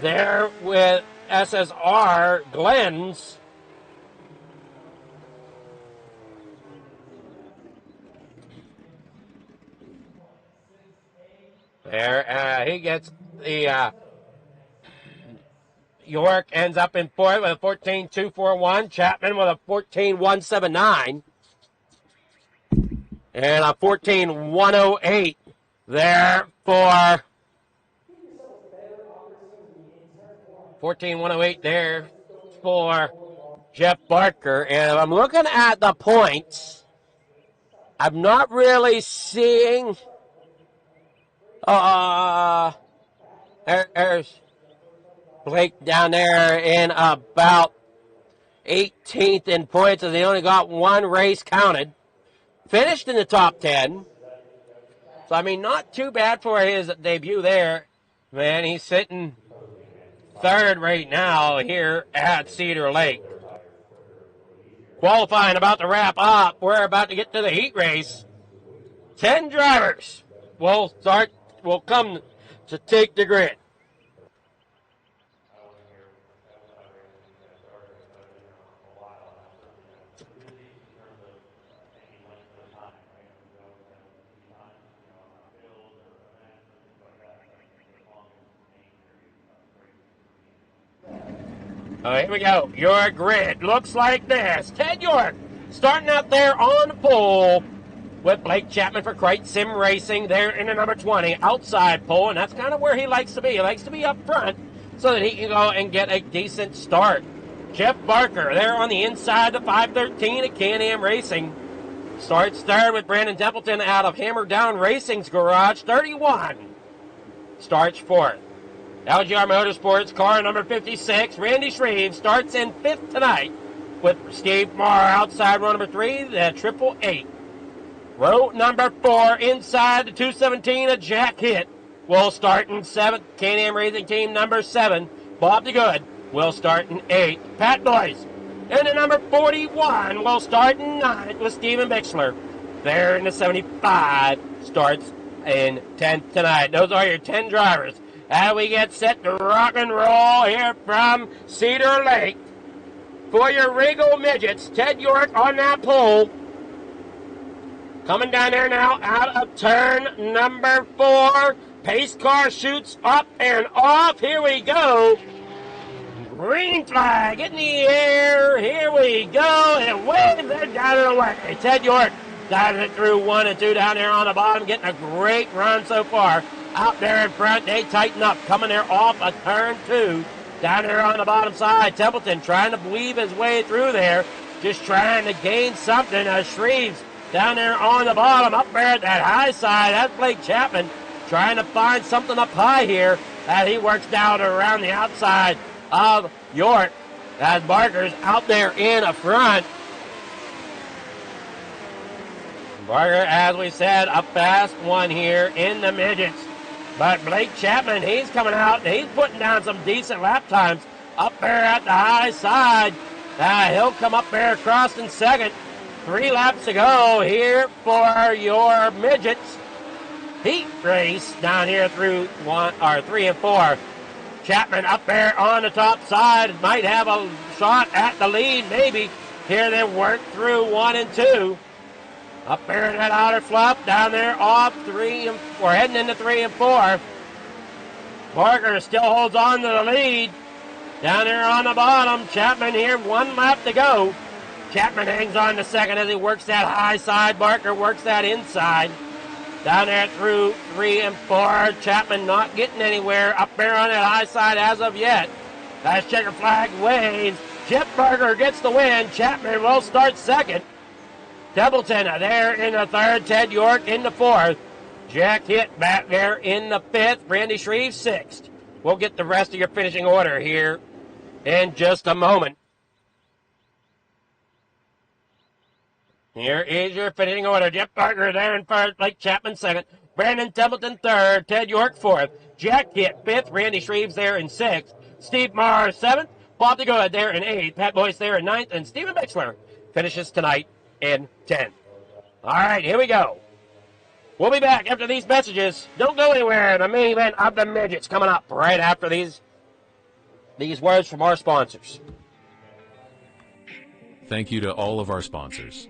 there with SSR Glenn's. There, he gets the York ends up in fourth with a 14.241. Chapman with a 14.179. And a 14.108 there for 14.108 there for Jeff Barker. And if I'm looking at the points, I'm not really seeing there's Blake down there in about 18th in points, as they only got one race counted. Finished in the top 10. So, I mean, not too bad for his debut there. Man, he's sitting third right now here at Cedar Lake. Qualifying about to wrap up. We're about to get to the heat race. 10 drivers will come to take the grid. Here we go. Your grid looks like this. Ted York starting out there on the pole with Blake Chapman for Crate Sim Racing there in the number 20 outside pole, and that's kind of where he likes to be. He likes to be up front so that he can go and get a decent start. Jeff Barker there on the inside, the 513 at Can-Am Racing. Starts third with Brandon Templeton out of Hammer Down Racing's garage, 31. Starts fourth. LGR Motorsports, car number 56, Randy Shreve, starts in fifth tonight with Steve Marr outside row number 3, the 888. Row number 4, inside the 217 of Jack Hitt, will start in 7th. Can-Am Racing Team number 7, Bob the Good, will start in 8th. Pat Boyce in the number 41 will start in 9th with Steven Bixler. There in the 75, starts in 10th tonight. Those are your 10 drivers. And we get set to rock and roll here from Cedar Lake. For your Regal Midgets, Ted York on that pole. Coming down there now out of turn number 4. Pace car shoots up and off. Here we go. Green flag in the air. Here we go. And waves it down and away. Ted York diving it through 1 and 2 down there on the bottom. Getting a great run so far. Out there in front, they tighten up. Coming there off a turn 2. Down there on the bottom side, Templeton trying to weave his way through there. Just trying to gain something. Shreves down there on the bottom. Up there at that high side, that's Blake Chapman trying to find something up high here as he works down around the outside of York. As Barker's out there in the front. Barker, as we said, a fast one here in the midgets. But Blake Chapman, he's coming out and he's putting down some decent lap times up there at the high side. He'll come up there across in second. 3 laps to go here for your midgets. Heat race down here through 3 and 4. Chapman up there on the top side might have a shot at the lead, maybe. Here they work through 1 and 2. Up there in that outer fluff, down there off 3 and we're heading into 3 and 4. Barker still holds on to the lead. Down there on the bottom, Chapman here, 1 lap to go. Chapman hangs on to second as he works that high side. Barker works that inside. Down there through 3 and 4. Chapman not getting anywhere up there on that high side as of yet. As checker flag waves, Chip Barker gets the win. Chapman will start second. Templeton there in the third. Ted York in the fourth. Jack Hitt back there in the fifth. Randy Shreve sixth. We'll get the rest of your finishing order here in just a moment. Here is your finishing order. Jeff Barker there in first. Blake Chapman second. Brandon Templeton third. Ted York fourth. Jack Hitt fifth. Randy Shreves there in sixth. Steve Marr seventh. Bob DeGood there in eighth. Pat Boyce there in ninth. And Steven Mixler finishes tonight in 10th. All right, here we go. We'll be back after these messages. Don't go anywhere. The main event of the midgets coming up right after these words from our sponsors. Thank you to all of our sponsors.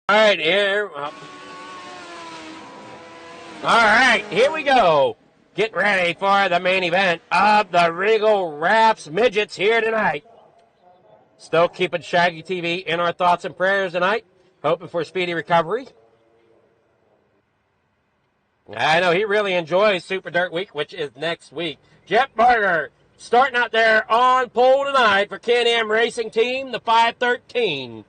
All right, here we go. Get ready for the main event of the Regal Wraps Midgets here tonight. Still keeping Shaggy TV in our thoughts and prayers tonight. Hoping for a speedy recovery. I know he really enjoys Super Dirt Week, which is next week. Jeff Barker starting out there on pole tonight for Can-Am Racing Team, the 513.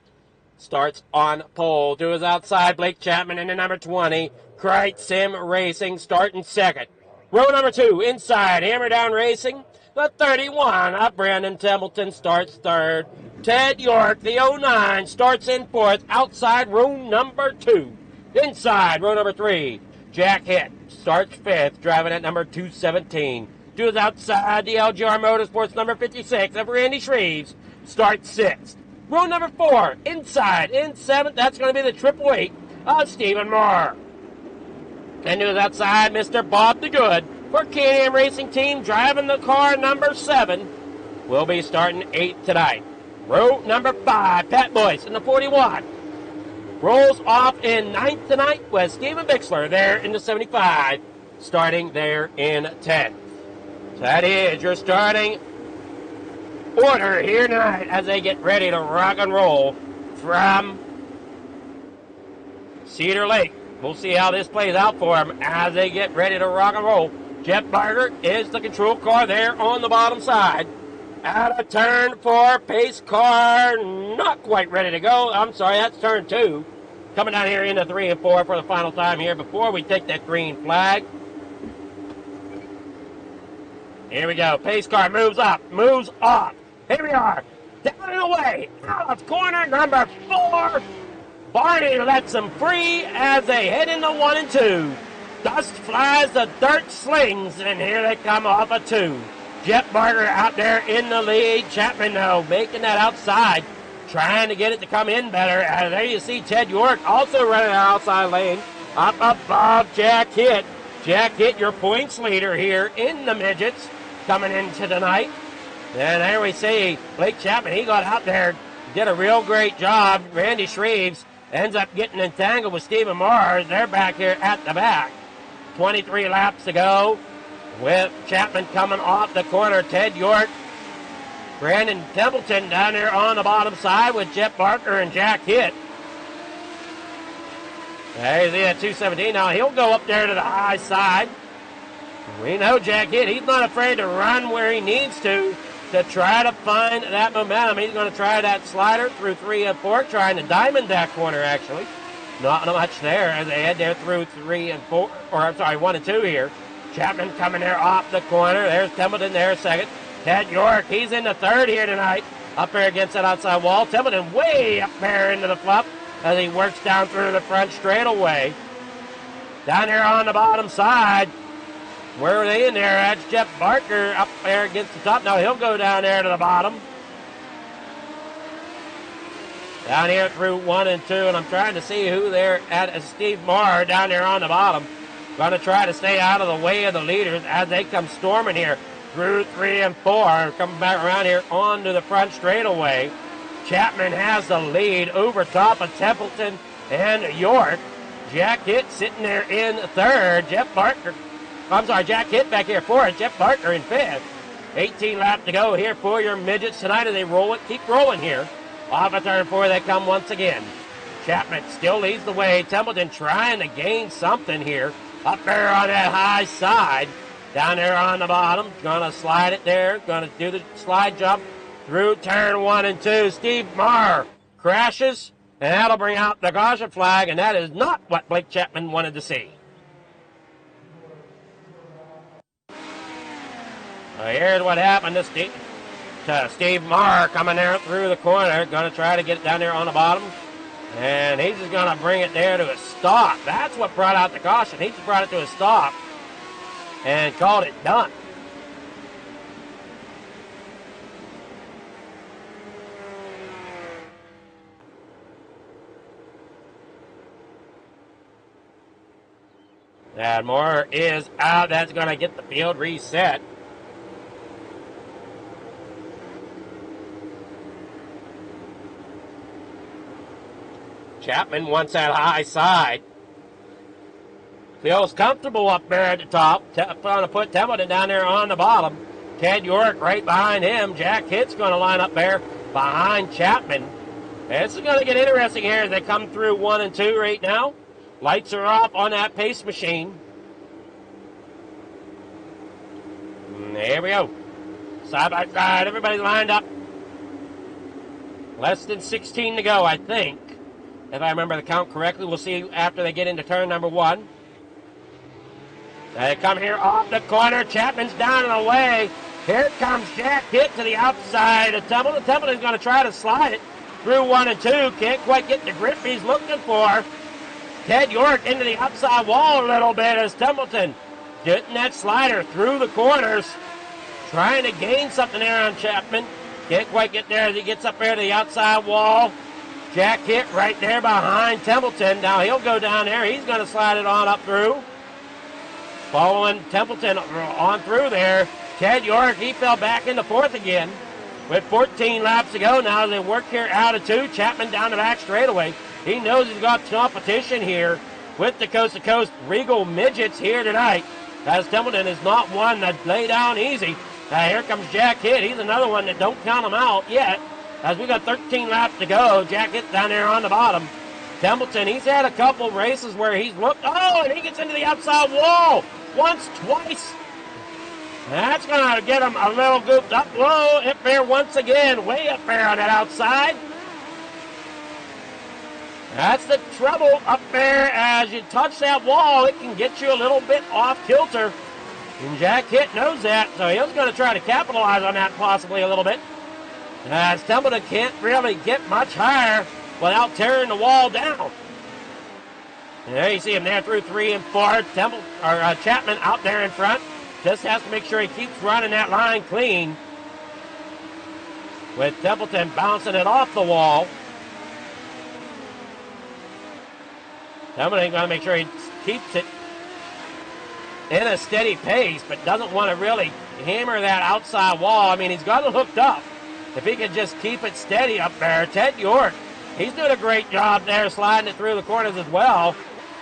Starts on pole. To his outside, Blake Chapman in the number 20. Krite Sim Racing starting second. Row number 2, inside, Hammer Down Racing. The 31 of Brandon Templeton starts third. Ted York, the 09, starts in fourth, outside row number 2. Inside row number 3, Jack Hitt starts fifth, driving at number 217. To his outside, the LGR Motorsports number 56 of Randy Shreves starts sixth. Row number 4, inside, in seventh, that's going to be the 888 of Stephen Moore. And to his outside, Mr. Bob the Good for K&M Racing Team, driving the car number 7, will be starting 8th tonight. Row number 5, Pat Boyce in the 41. Rolls off in 9th tonight with Steven Bixler there in the 75, starting there in 10th. So that is your starting order here tonight as they get ready to rock and roll from Cedar Lake. We'll see how this plays out for them as they get ready to rock and roll. Jeff Barger is the control car there on the bottom side. Out of turn 4, pace car not quite ready to go. I'm sorry, that's turn 2. Coming down here into 3 and 4 for the final time here before we take that green flag. Here we go. Pace car moves up, moves off. Here we are. Down and away. Out of corner number 4. Barney lets them free as they head into 1 and 2. Dust flies, the dirt slings, and here they come off a 2. Jeff Barger out there in the lead. Chapman, though, making that outside, trying to get it to come in better. And there you see Ted York also running an outside lane. Up above Jack Hitt. Jack Hitt, your points leader here in the midgets, coming into tonight. And there we see Blake Chapman. He got out there, did a real great job. Randy Shreves ends up getting entangled with Stephen Mars. They're back here at the back. 23 laps to go with Chapman coming off the corner. Ted York, Brandon Templeton down there on the bottom side with Jeff Barker and Jack Hitt. There's the 217. Now he'll go up there to the high side. We know Jack Hitt. He's not afraid to run where he needs to try to find that momentum. He's going to try that slider through 3 and 4, trying to diamond that corner actually. Not much there as they head there through 3 and 4, or I'm sorry, 1 and 2 here. Chapman coming there off the corner. There's Templeton there second. Ted York, he's in the third here tonight. Up there against that outside wall. Templeton way up there into the fluff as he works down through the front straightaway. Down here on the bottom side. Where are they in there? That's Jeff Barker up there against the top. Now he'll go down there to the bottom. Down here through 1 and 2, and I'm trying to see who they're at. Steve Marr down there on the bottom. Going to try to stay out of the way of the leaders as they come storming here through 3 and 4. Coming back around here onto the front straightaway. Chapman has the lead over top of Templeton and York. Jack Hitt sitting there in third. Jack Hitt back here fourth. Jeff Barker in fifth. 18 laps to go here for your midgets tonight as they roll it. Keep rolling here. Off of turn 4 they come once again. Chapman still leads the way. Templeton trying to gain something here. Up there on that high side. Down there on the bottom. Gonna slide it there. Gonna do the slide jump through turn 1 and 2. Steve Marr crashes, and that'll bring out the caution flag, and that is not what Blake Chapman wanted to see. Here's what happened to Steve Marr coming there through the corner. Going to try to get it down there on the bottom. And he's just going to bring it there to a stop. That's what brought out the caution. He just brought it to a stop and called it done. And Moore is out. That's going to get the field reset. Chapman wants that high side. Feels comfortable up there at the top. Going to put Templeton down there on the bottom. Ted York right behind him. Jack Hitt's going to line up there behind Chapman. This is going to get interesting here as they come through 1 and 2 right now. Lights are off on that pace machine. And there we go. Side by side, everybody's lined up. Less than 16 to go, I think. If I remember the count correctly, we'll see after they get into turn number 1. They come here off the corner. Chapman's down and away. Here comes Jack Hitt to the outside of Templeton. Templeton's going to try to slide it through 1 and 2. Can't quite get the grip he's looking for. Ted York into the outside wall a little bit as Templeton getting that slider through the corners. Trying to gain something there on Chapman. Can't quite get there as he gets up there to the outside wall. Jack Hitt right there behind Templeton. Now he'll go down there. He's going to slide it on up through. Following Templeton on through there. Ted York, he fell back into fourth again with 14 laps to go. Now they work here out of 2. Chapman down the back straightaway. He knows he's got competition here with the coast-to-coast Regal Midgets here tonight, as Templeton is not one to lay down easy. Now here comes Jack Hitt. He's another one that don't count him out yet, as we got 13 laps to go. Jack Hitt down there on the bottom. Templeton, he's had a couple races where he's looked, and he gets into the outside wall once, twice. That's going to get him a little gooped up low up there once again, way up there on that outside. That's the trouble up there. As you touch that wall, it can get you a little bit off kilter. And Jack Hitt knows that, so he's going to try to capitalize on that possibly a little bit. As Templeton can't really get much higher without tearing the wall down. And there you see him there through 3 and 4. Chapman out there in front. Just has to make sure he keeps running that line clean. With Templeton bouncing it off the wall. Templeton going to make sure he keeps it in a steady pace, but doesn't want to really hammer that outside wall. I mean, he's got it hooked up. If he could just keep it steady up there. Ted York, he's doing a great job there sliding it through the corners as well.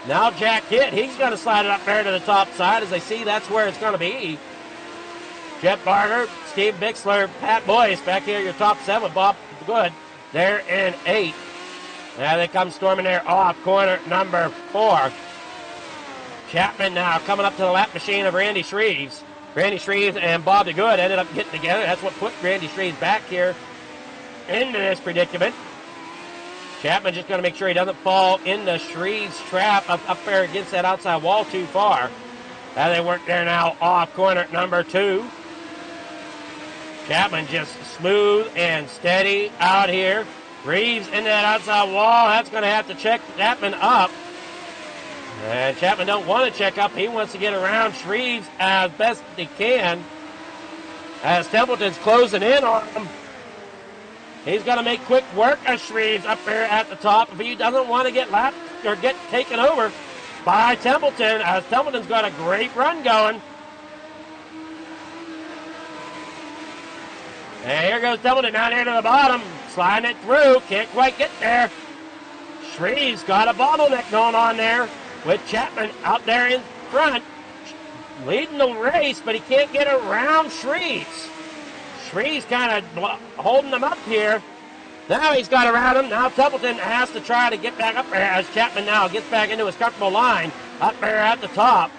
Now Jack Hitt, he's going to slide it up there to the top side. As they see, that's where it's going to be. Jeff Barger, Steve Bixler, Pat Boyce back here, your top 7. Bob Good there in 8. Now they come storming there off corner number 4. Chapman now coming up to the lap machine of Randy Shreves. Randy Shreves and Bob DeGood ended up getting together. That's what put Randy Shreves back here into this predicament. Chapman just going to make sure he doesn't fall into Shreves' trap up there against that outside wall too far. Now they work there now off corner number 2. Chapman just smooth and steady out here. Reeves into that outside wall. That's going to have to check Chapman up. And Chapman don't want to check up. He wants to get around Shreves as best he can. As Templeton's closing in on him. He's going to make quick work of Shreves up there at the top if he doesn't want to get lapped or get taken over by Templeton, as Templeton's got a great run going. And here goes Templeton down here to the bottom, sliding it through, can't quite get there. Shreves got a bottleneck going on there with Chapman out there in front, leading the race, but he can't get around Shreves. Shreves kind of holding him up here. Now he's got around him. Now Templeton has to try to get back up there as Chapman now gets back into his comfortable line up there at the top.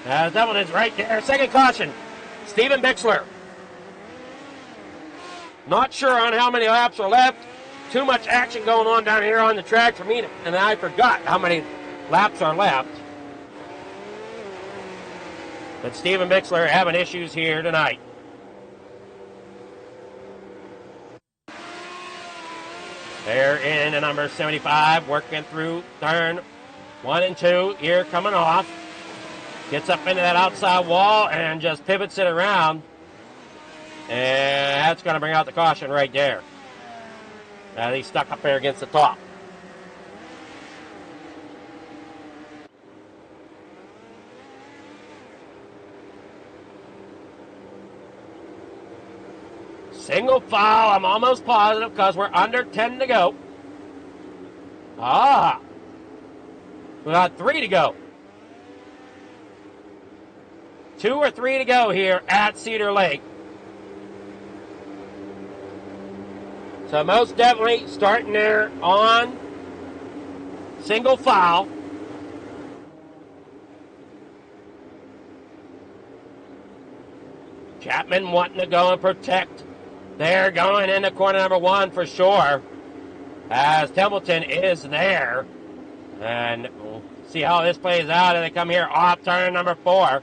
Templeton's right there. Second caution, Stephen Bixler. Not sure on how many laps are left. Too much action going on down here on the track for me, and I forgot how many laps are left. But Stephen Bixler having issues here tonight. They're in the number 75, working through turn 1 and 2. Here coming off. Gets up into that outside wall and just pivots it around. And that's going to bring out the caution right there. Now he's stuck up there against the top. Single file, I'm almost positive because we're under 10 to go. We got 3 to go. 2 or 3 to go here at Cedar Lake. So most definitely starting there on single file. Chapman wanting to go and protect. They're going into corner number 1 for sure, as Templeton is there. And we'll see how this plays out as they come here off turn number 4.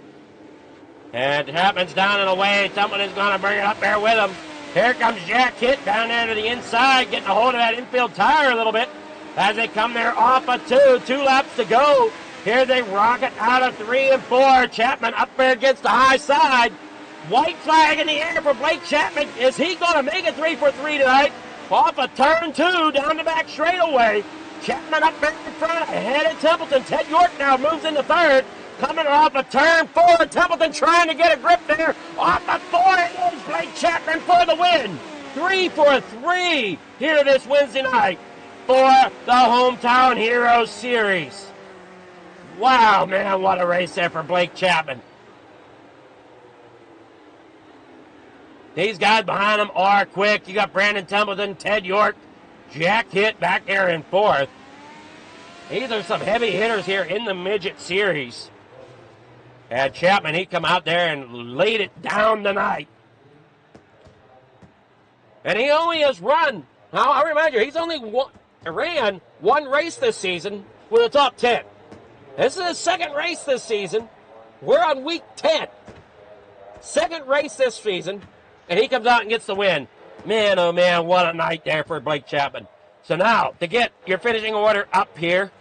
And Chapman's down and away. Someone is going to bring it up there with him. Here comes Jack Hitt down there to the inside, getting a hold of that infield tire a little bit as they come there off of 2. 2 laps to go. Here they rocket out of 3 and 4. Chapman up there against the high side. White flag in the air for Blake Chapman. Is he going to make it 3 for 3 tonight? Off of turn 2 down the back straightaway. Chapman up there in front ahead of Templeton. Ted York now moves into third. Coming off of turn 4. Templeton trying to get a grip there. Off of 4 it is Blake Chapman for the win. 3 for 3 here this Wednesday night for the Hometown Heroes Series. Wow, man, what a race there for Blake Chapman. These guys behind him are quick. You got Brandon Templeton, Ted York, Jack Hitt back there in fourth. These are some heavy hitters here in the Midget Series. And Chapman, he come out there and laid it down tonight. And he only has run, now I remind you, he's only ran one race this season with a top 10. This is his second race this season. We're on week 10. Second race this season, and he comes out and gets the win. Man, oh man, what a night there for Blake Chapman. So now, to get your finishing order up here.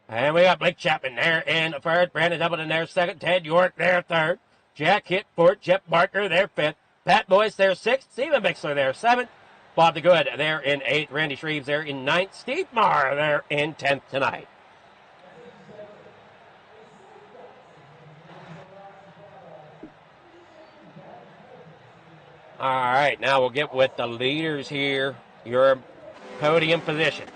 And we got Blake Chapman there in first, Brandon Templeton there second, Ted York there third, Jack Hitt fourth, Jeff Barker there fifth, Pat Boyce there sixth, Stephen Bixler there seventh, Bob the Good there in eighth, Randy Shreves there in ninth, Steve Marr there in 10th tonight. All right, now we'll get with the leaders here, your podium positions.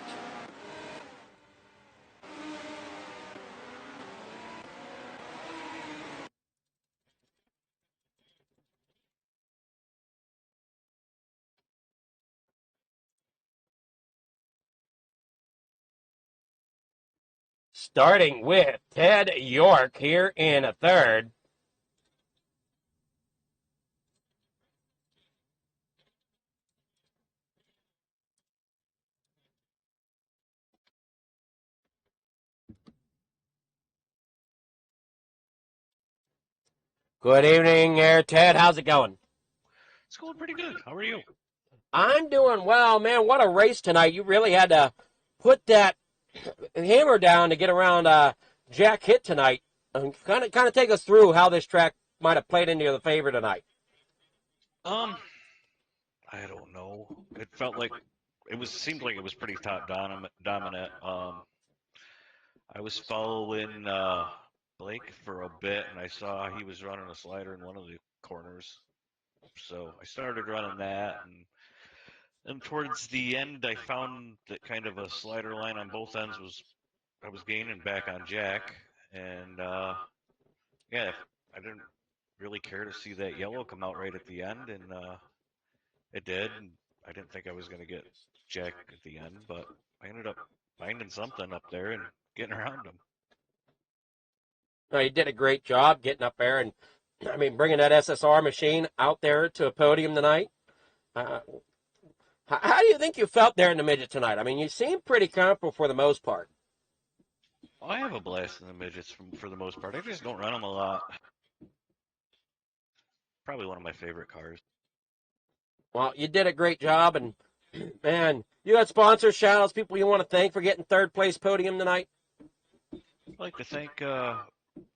Starting with Ted York here in a third. Good evening there, Ted. How's it going? It's going pretty good. How are you? I'm doing well, man. What a race tonight. You really had to put that hammer down to get around Jack Hitt tonight. Kind of take us through how this track might have played into the favor tonight. I don't know. It felt like seemed like it was pretty top dominant. I was following Blake for a bit, and I saw he was running a slider in one of the corners. So I started running that, and towards the end, I found that kind of a slider line on both ends I was gaining back on Jack, and yeah, I didn't really care to see that yellow come out right at the end, and it did. And I didn't think I was going to get Jack at the end, but I ended up finding something up there and getting around him. You did a great job getting up there and, bringing that SSR machine out there to a podium tonight. How do you think you felt there in the midget tonight? You seemed pretty comfortable for the most part. I have a blast in the midgets for the most part. I just don't run them a lot. Probably one of my favorite cars. Well, you did a great job, and, man, you had sponsors, shout-outs, people you want to thank for getting third place podium tonight? I'd like to thank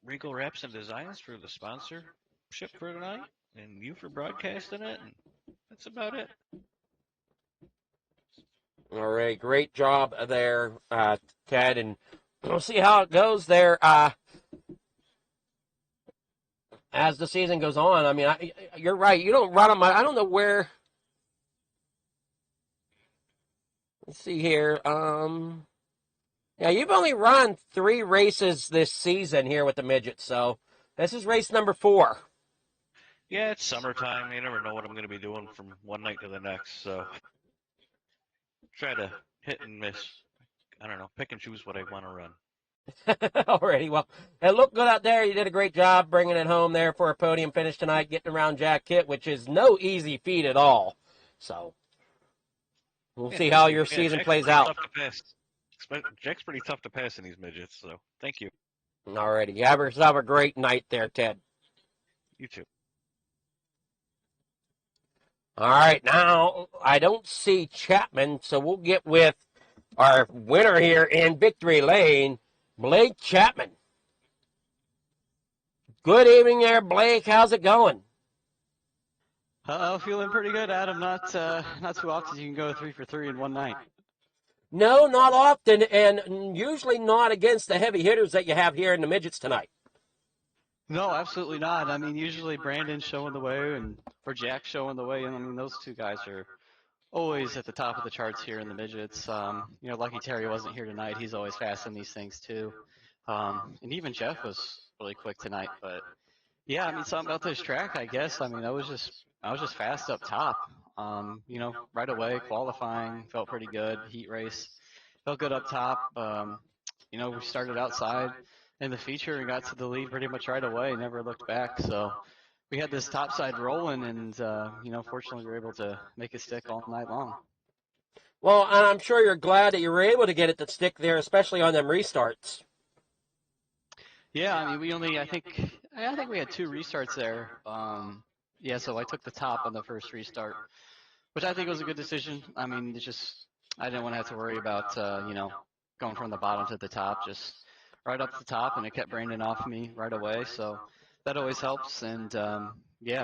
Regal Wraps and Designs for the sponsorship for tonight, and you for broadcasting it, and that's about it. All right, great job there, Ted, and we'll see how it goes there as the season goes on. You're right. You don't run them. I don't know where. Let's see here. Yeah, you've only run 3 races this season here with the midgets, so this is race number 4. Yeah, it's summertime. You never know what I'm going to be doing from one night to the next, so try to hit and miss. I don't know, pick and choose what I want to run. Alrighty, well, it looked good out there. You did a great job bringing it home there for a podium finish tonight, getting around Jack Hitt, which is no easy feat at all. So, We'll Yeah, see thank how you. your Yeah, season Jack's plays pretty out. tough to pass. Jack's pretty tough to pass in these midgets, so thank you. Alrighty. You have yourself a great night there, Ted. You too. All right, now I don't see Chapman, so we'll get with our winner here in Victory Lane, Blake Chapman. Good evening there, Blake. How's it going? Feeling pretty good, Adam. Not too often you can go 3 for 3 in one night. No, not often, and usually not against the heavy hitters that you have here in the midgets tonight. No, absolutely not. I mean, usually Brandon's showing the way, or Jack's showing the way, and I mean those two guys are always at the top of the charts here in the midgets. Lucky Terry wasn't here tonight. He's always fast in these things too. And even Jeff was really quick tonight. But yeah, I mean something about this track, I guess. I mean I was just fast up top. Right away qualifying felt pretty good. Heat race felt good up top. We started outside in the feature and got to the lead pretty much right away. Never looked back. So we had this top side rolling, and fortunately we were able to make it stick all night long. Well, and I'm sure you're glad that you were able to get it to stick there, especially on them restarts. Yeah, I mean, I think we had 2 restarts there. So I took the top on the first restart, which I think was a good decision. I mean, I didn't want to have to worry about, going from the bottom to the top, just right up the top, and it kept Brandon off me right away. So that always helps. And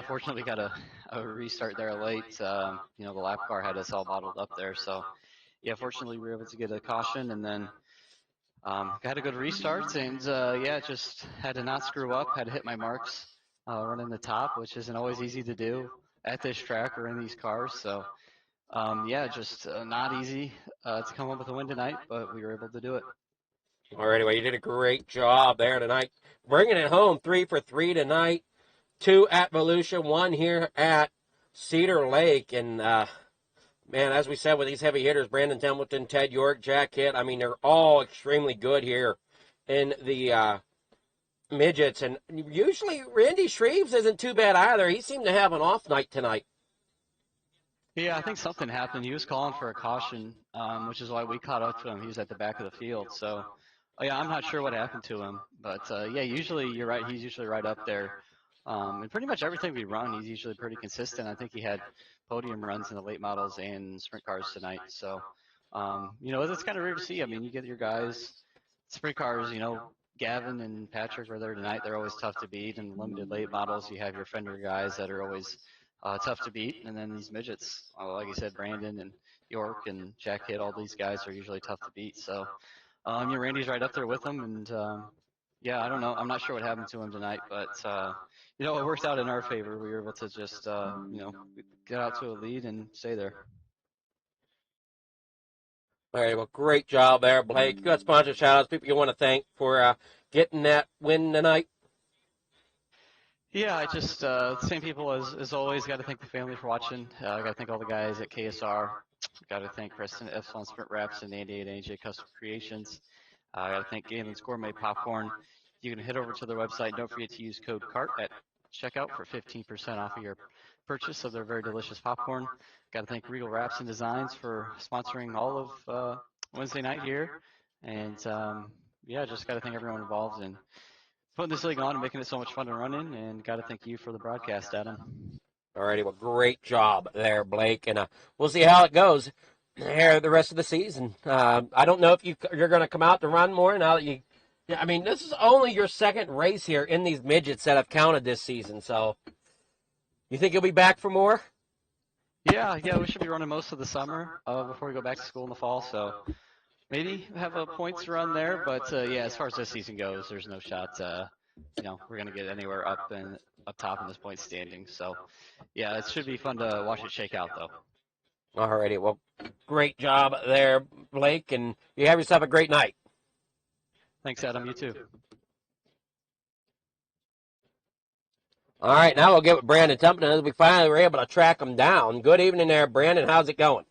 fortunately got a restart there late. The lap car had us all bottled up there. So yeah, fortunately we were able to get a caution, and then got a good restart, and just had to not screw up, had to hit my marks running the top, which isn't always easy to do at this track or in these cars. So just not easy to come up with a win tonight, but we were able to do it. All right, anyway, you did a great job there tonight, bringing it home 3 for 3 tonight. 2 at Volusia, 1 here at Cedar Lake, and man, as we said with these heavy hitters, Brandon Templeton, Ted York, Jack Hitt, I mean, they're all extremely good here in the midgets. And usually Randy Shreves isn't too bad either. He seemed to have an off night tonight. Yeah, I think something happened. He was calling for a caution, which is why we caught up to him. He was at the back of the field. So, I'm not sure what happened to him. But, usually you're right. He's usually right up there. And pretty much everything we run, he's usually pretty consistent. I think he had podium runs in the late models and sprint cars tonight. So, it's kind of rare to see. I mean, you get your guys, sprint cars, Gavin and Patrick were there tonight. They're always tough to beat. And limited late models, you have your fender guys that are always tough to beat. And then these midgets, like you said, Brandon and York and Jack Hitt, all these guys are usually tough to beat. So, Randy's right up there with them. And, I don't know. I'm not sure what happened to him tonight, but, it worked out in our favor. We were able to just, get out to a lead and stay there. All right, well, great job there, Blake. You got sponsor shout-outs, people you want to thank for getting that win tonight? Yeah, I just, same people as always. Got to thank the family for watching. Got to thank all the guys at KSR. Got to thank Preston at Epsilon Sprint Wraps and Andy at AJ Custom Creations. Got to thank Galen's Gourmet Popcorn. You can head over to their website. Don't forget to use code CART at checkout for 15% off of your purchase of their very delicious popcorn. Got to thank Regal Wraps and Designs for sponsoring all of Wednesday night here. And just got to thank everyone involved in putting this league on and making it so much fun to run in. And got to thank you for the broadcast, Adam. All righty, well, great job there, Blake. And we'll see how it goes here the rest of the season. I don't know if you're going to come out to run more now that you. Yeah, I mean, this is only your second race here in these midgets that have counted this season. So, you think you'll be back for more? Yeah, we should be running most of the summer before we go back to school in the fall. So, maybe have a points run there. But as far as this season goes, there's no shot. We're gonna get anywhere up top in this point standing. So, it should be fun to watch it shake out, though. All righty, well, great job there, Blake, and you have yourself a great night. Thanks, Adam. You too. All right, now we'll get with Brandon Templeton as we finally were able to track him down. Good evening there, Brandon. How's it going?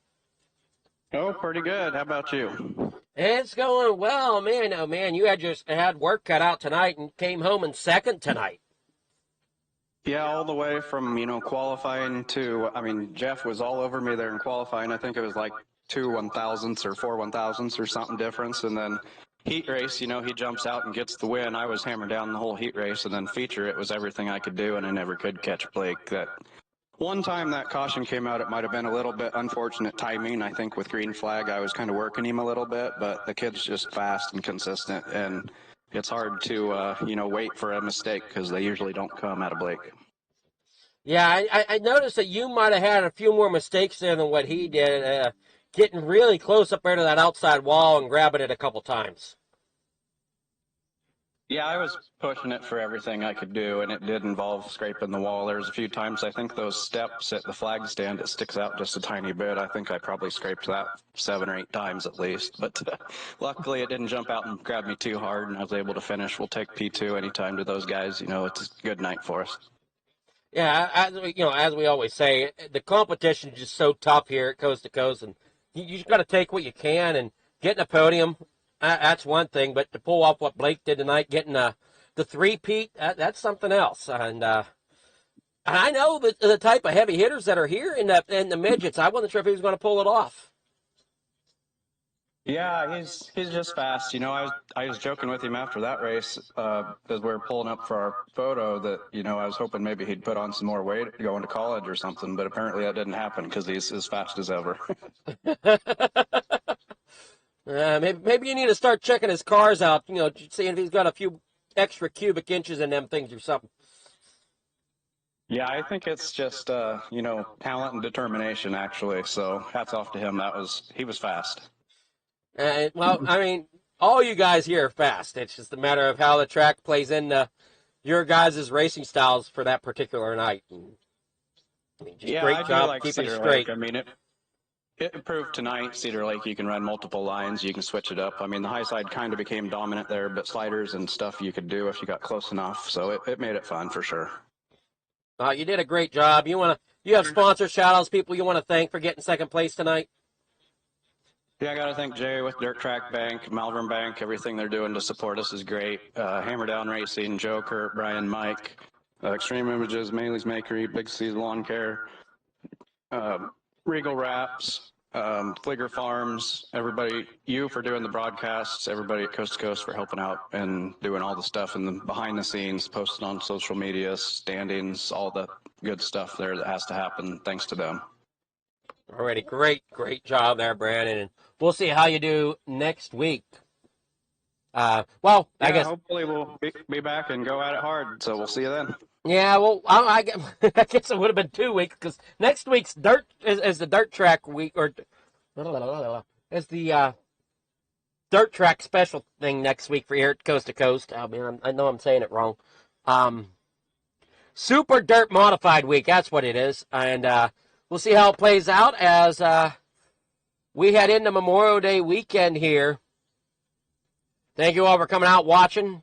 Oh, pretty good. How about you? It's going well, man. Oh, man, you had work cut out tonight and came home in second tonight. Yeah, all the way from, qualifying to, Jeff was all over me there in qualifying. I think it was like 2 1,000ths or 4 1,000ths or something difference. And then heat race, you know, he jumps out and gets the win. I was hammered down the whole heat race, and then feature, it was everything I could do, and I never could catch Blake. That one time that caution came out, it might have been a little bit unfortunate timing. I think with green flag, I was kind of working him a little bit, but the kid's just fast and consistent, and it's hard to, you know, wait for a mistake because they usually don't come out of Blake. Yeah, I noticed that you might have had a few more mistakes there than what he did, getting really close up there to that outside wall and grabbing it a couple times. Yeah, I was pushing it for everything I could do, and it did involve scraping the wall. There's a few times, I think those steps at the flag stand, it sticks out just a tiny bit. I think I probably scraped that 7 or 8 times at least, but luckily it didn't jump out and grab me too hard, and I was able to finish. We'll take P2 anytime to those guys. You know, it's a good night for us. Yeah, as we always say, the competition is just so tough here at Coast to Coast, and you just got to take what you can and get in a podium. That's one thing, but to pull off what Blake did tonight, getting the three-peat, that's something else. And I know the type of heavy hitters that are here in the midgets. I wasn't sure if he was going to pull it off. Yeah, he's just fast. You know, I was joking with him after that race as we were pulling up for our photo that, you know, I was hoping maybe he'd put on some more weight going to college or something, but apparently that didn't happen because he's as fast as ever. Maybe you need to start checking his cars out, you know, seeing if he's got a few extra cubic inches in them things or something. Yeah, I think it's just, you know, talent and determination, actually. So hats off to him. He was fast. Well, I mean, all you guys here are fast. It's just a matter of how the track plays into your guys' racing styles for that particular night. Yeah, great I do job like keeping Cedar it straight. Lake. I mean, it proved tonight, Cedar Lake, you can run multiple lines. You can switch it up. I mean, the high side kind of became dominant there, but sliders and stuff you could do if you got close enough. So it made it fun for sure. You did a great job. You have sponsor shout-outs, people you want to thank for getting second place tonight? Yeah, I got to thank Jay with Dirt Track Bank, Malvern Bank. Everything they're doing to support us is great. Hammer Down Racing, Joe, Kurt, Brian, Mike, Extreme Images, Maley's Makery, Big C's Lawn Care, Regal Wraps, Fligger Farms, everybody, you for doing the broadcasts, everybody at Coast to Coast for helping out and doing all the stuff in the behind the scenes, posting on social media, standings, all the good stuff there that has to happen thanks to them. Already, great job there, Brandon. And we'll see how you do next week. I guess hopefully we'll be back and go at it hard. So we'll see you then. Yeah, well, I guess it would have been 2 weeks because next week's dirt is the dirt track week, or it's the dirt track special thing next week for here at Coast to Coast. Oh man, I know I'm saying it wrong. Super Dirt Modified Week, that's what it is, and we'll see how it plays out as we head into Memorial Day weekend here. Thank you all for coming out, watching,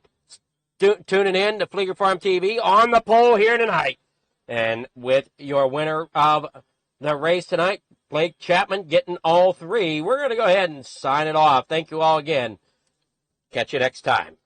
tuning in to Fligger Farm TV on the pole here tonight. And with your winner of the race tonight, Blake Chapman, getting all 3, we're going to go ahead and sign it off. Thank you all again. Catch you next time.